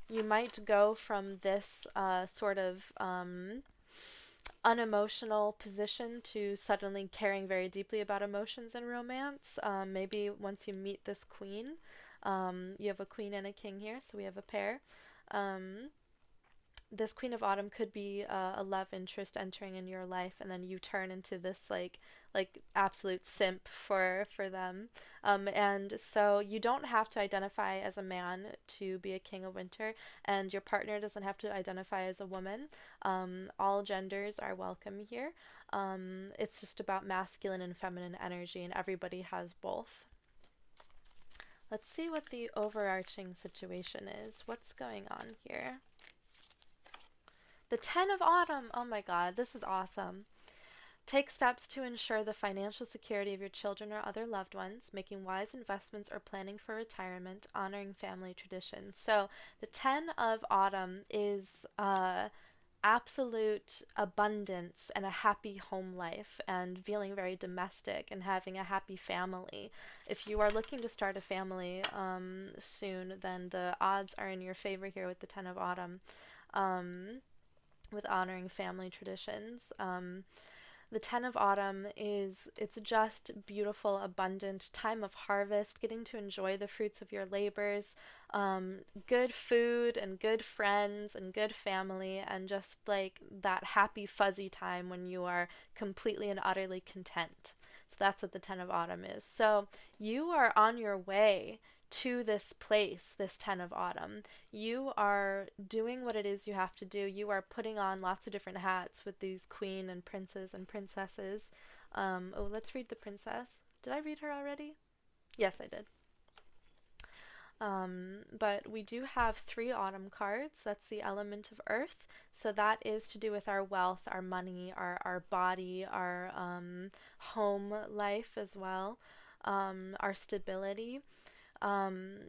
you might go from this sort of unemotional position to suddenly caring very deeply about emotions and romance. Maybe once you meet this queen, you have a queen and a king here, so we have a pair. Um, this Queen of Autumn could be a love interest entering in your life, and then you turn into this like absolute simp for them. And so you don't have to identify as a man to be a King of Winter, and your partner doesn't have to identify as a woman. All genders are welcome here. It's just about masculine and feminine energy, and everybody has both. Let's see what the overarching situation is. What's going on here? The 10 of Autumn. Oh my god, this is awesome. Take steps to ensure the financial security of your children or other loved ones, making wise investments or planning for retirement, honoring family traditions. So the 10 of Autumn is absolute abundance and a happy home life and feeling very domestic and having a happy family. If you are looking to start a family soon, then the odds are in your favor here with the 10 of Autumn. With honoring family traditions. The 10 of Autumn it's just beautiful, abundant time of harvest, getting to enjoy the fruits of your labors, good food and good friends and good family, and just like that happy, fuzzy time when you are completely and utterly content. So that's what the 10 of Autumn is. So you are on your way to this place, this 10 of Autumn. You are doing what it is you have to do. You are putting on lots of different hats with these queen and princes and princesses. Oh, let's read the princess. Did I read her already? Yes, I did. But we do have 3 autumn cards. That's the element of earth. So that is to do with our wealth, our money, our body, our home life as well, our stability.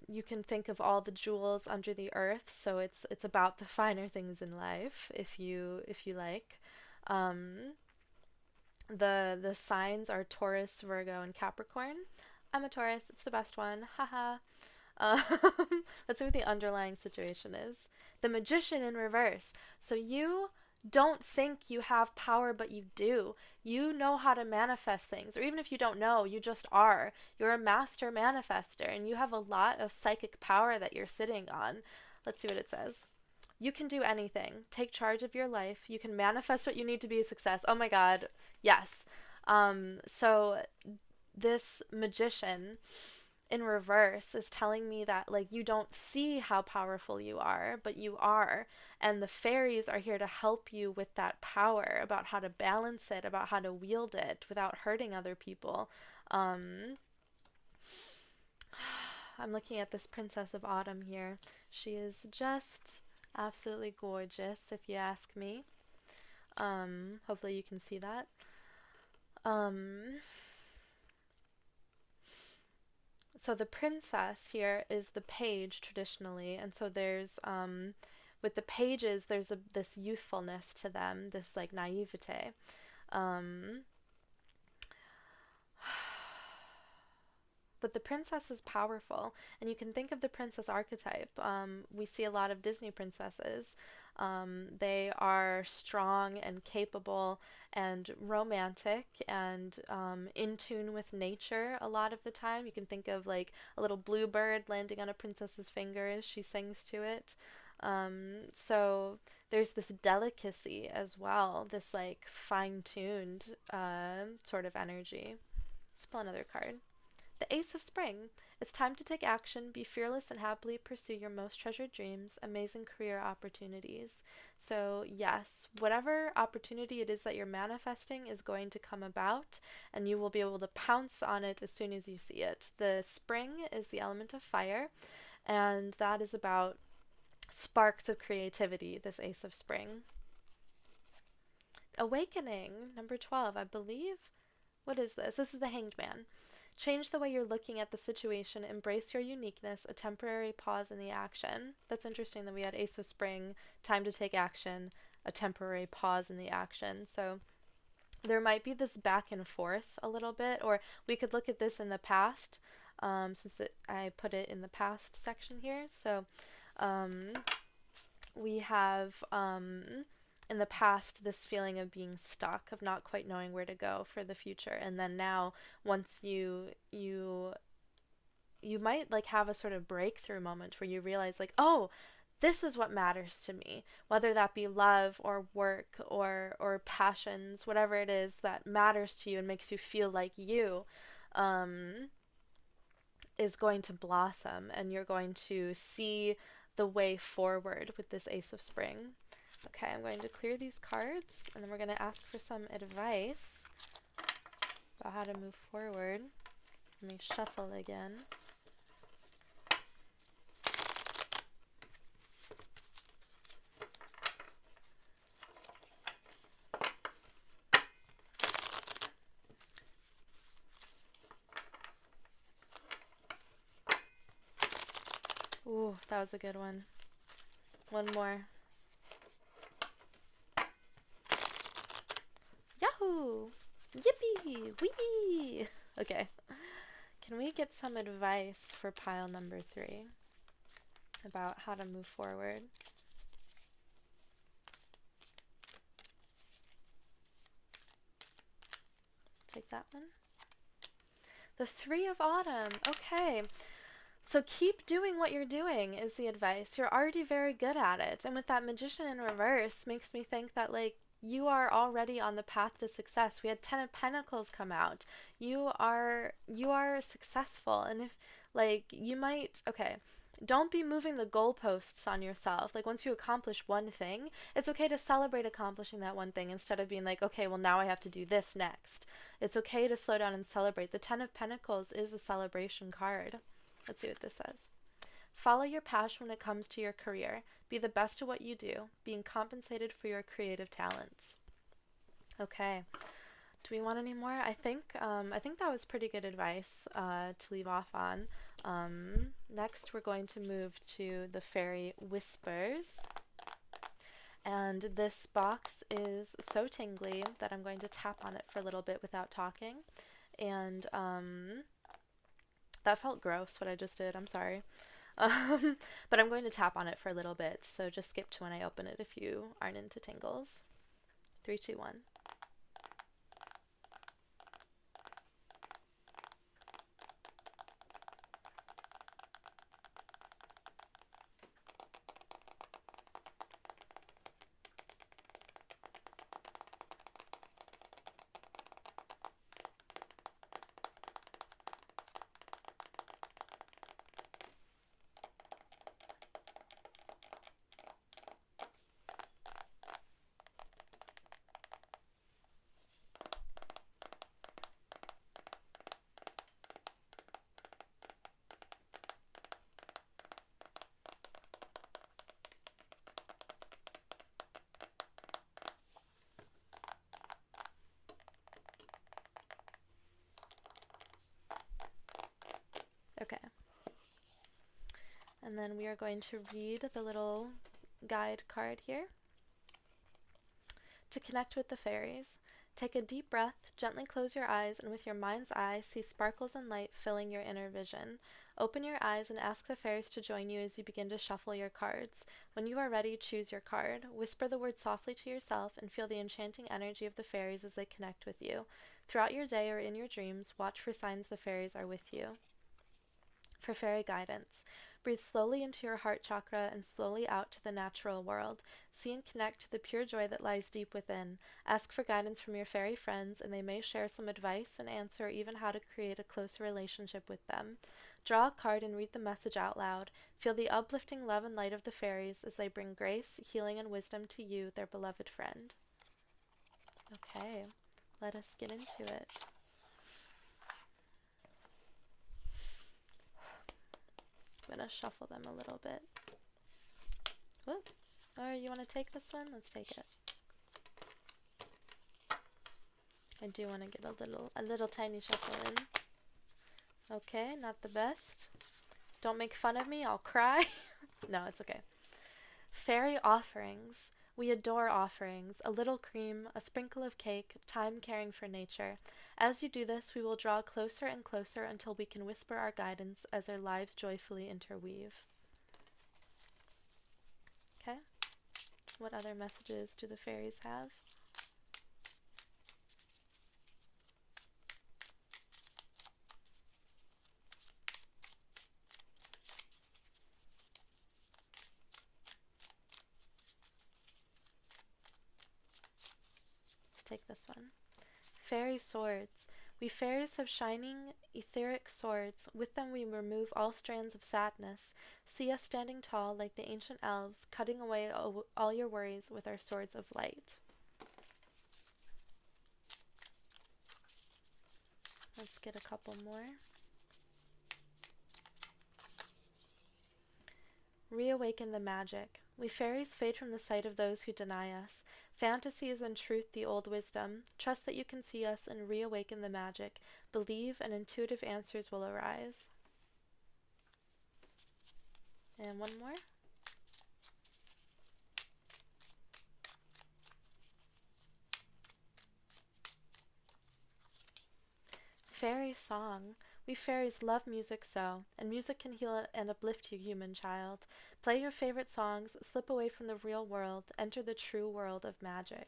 You can think of all the jewels under the earth, so it's about the finer things in life, if you like. Um, the signs are Taurus, Virgo, and Capricorn. I'm a Taurus. It's the best one. Haha. Um, let's see what the underlying situation is. The Magician in reverse. So you don't think you have power, but you do. You know how to manifest things, or even if you don't know, you just are. You're a master manifester, and you have a lot of psychic power that you're sitting on. Let's see what it says. You can do anything. Take charge of your life. You can manifest what you need to be a success. Oh my god. Yes. So this magician in reverse is telling me that like you don't see how powerful you are, but you are, and the fairies are here to help you with that power, about how to balance it, about how to wield it without hurting other people. um I'm looking at this Princess of Autumn here. She is just absolutely gorgeous, if you ask me. Hopefully you can see that. um so the princess here is the page traditionally, and so there's with the pages there's this youthfulness to them, this like naivete. um but the princess is powerful, and you can think of the princess archetype. We see a lot of Disney princesses. They are strong and capable and romantic and in tune with nature a lot of the time. You can think of like a little bluebird landing on a princess's finger as she sings to it. So there's this delicacy as well, this like fine-tuned sort of energy. Let's pull another card. The Ace of Spring. It's time to take action, be fearless, and happily pursue your most treasured dreams, amazing career opportunities. So, yes, whatever opportunity it is that you're manifesting is going to come about, and you will be able to pounce on it as soon as you see it. The spring is the element of fire, and that is about sparks of creativity, this Ace of Spring. Awakening, number 12, I believe. What is this? This is the Hanged Man. Change the way you're looking at the situation. Embrace your uniqueness. A temporary pause in the action. That's interesting that we had Ace of Spring, time to take action, a temporary pause in the action. So there might be this back and forth a little bit, or we could look at this in the past, since I put it in the past section here. So we have in the past this feeling of being stuck, of not quite knowing where to go for the future, and then now once you might like have a sort of breakthrough moment where you realize like, oh, this is what matters to me, whether that be love or work or passions, whatever it is that matters to you and makes you feel like you, is going to blossom, and you're going to see the way forward with this Ace of Spring. Okay, I'm going to clear these cards, and then we're going to ask for some advice about how to move forward. Let me shuffle again. Ooh, that was a good one. One more. Yahoo! Yippee! Wee! Okay. Can we get some advice for pile number 3 about how to move forward? Take that one. The 3 of Autumn. Okay. So keep doing what you're doing is the advice. You're already very good at it. And with that Magician in reverse makes me think that like you are already on the path to success. We had 10 of Pentacles come out. You are successful. And if like you might, okay, don't be moving the goalposts on yourself. Like once you accomplish one thing, it's okay to celebrate accomplishing that one thing instead of being like, okay, well now I have to do this next. It's okay to slow down and celebrate. The 10 of Pentacles is a celebration card. Let's see what this says. Follow your passion when it comes to your career. Be the best at what you do, being compensated for your creative talents. Okay. Do we want any more? I think that was pretty good advice to leave off on. Next, we're going to move to the Faery Whispers. And this box is so tingly that I'm going to tap on it for a little bit without talking. And that felt gross, what I just did. I'm sorry. But I'm going to tap on it for a little bit, so just skip to when I open it if you aren't into tingles. 3, 2, 1. Okay. And then we are going to read the little guide card here. To connect with the fairies, take a deep breath, gently close your eyes, and with your mind's eye, see sparkles and light filling your inner vision. Open your eyes and ask the fairies to join you as you begin to shuffle your cards. When you are ready, choose your card. Whisper the word softly to yourself and feel the enchanting energy of the fairies as they connect with you. Throughout your day or in your dreams, watch for signs the fairies are with you. For fairy guidance, breathe slowly into your heart chakra and slowly out to the natural world. See and connect to the pure joy that lies deep within. Ask for guidance from your fairy friends, and they may share some advice and answer even how to create a closer relationship with them. Draw a card and read the message out loud. Feel the uplifting love and light of the fairies as they bring grace, healing, and wisdom to you, their beloved friend. Okay, let us get into it. I'm going to shuffle them a little bit. Whoop. Or you want to take this one? Let's take it. I do want to get a little tiny shuffle in. Okay, not the best. Don't make fun of me, I'll cry. No, it's okay. Fairy offerings. We adore offerings. A little cream, a sprinkle of cake, time caring for nature. As you do this, we will draw closer and closer until we can whisper our guidance as our lives joyfully interweave. Okay? What other messages do the fairies have? Let's take this one. Fairy swords. We fairies have shining, etheric swords. With them we remove all strands of sadness. See us standing tall like the ancient elves, cutting away all your worries with our swords of light. Let's get a couple more. Reawaken the magic. We fairies fade from the sight of those who deny us. Fantasy is in truth the old wisdom. Trust that you can see us and reawaken the magic. Believe and intuitive answers will arise. And one more. Fairy song. We fairies love music so, and music can heal and uplift you, human child. Play your favorite songs, slip away from the real world, enter the true world of magic.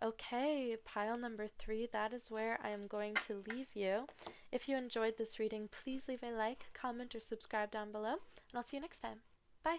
Okay, pile number 3, that is where I am going to leave you. If you enjoyed this reading, please leave a like, comment, or subscribe down below, and I'll see you next time. Bye!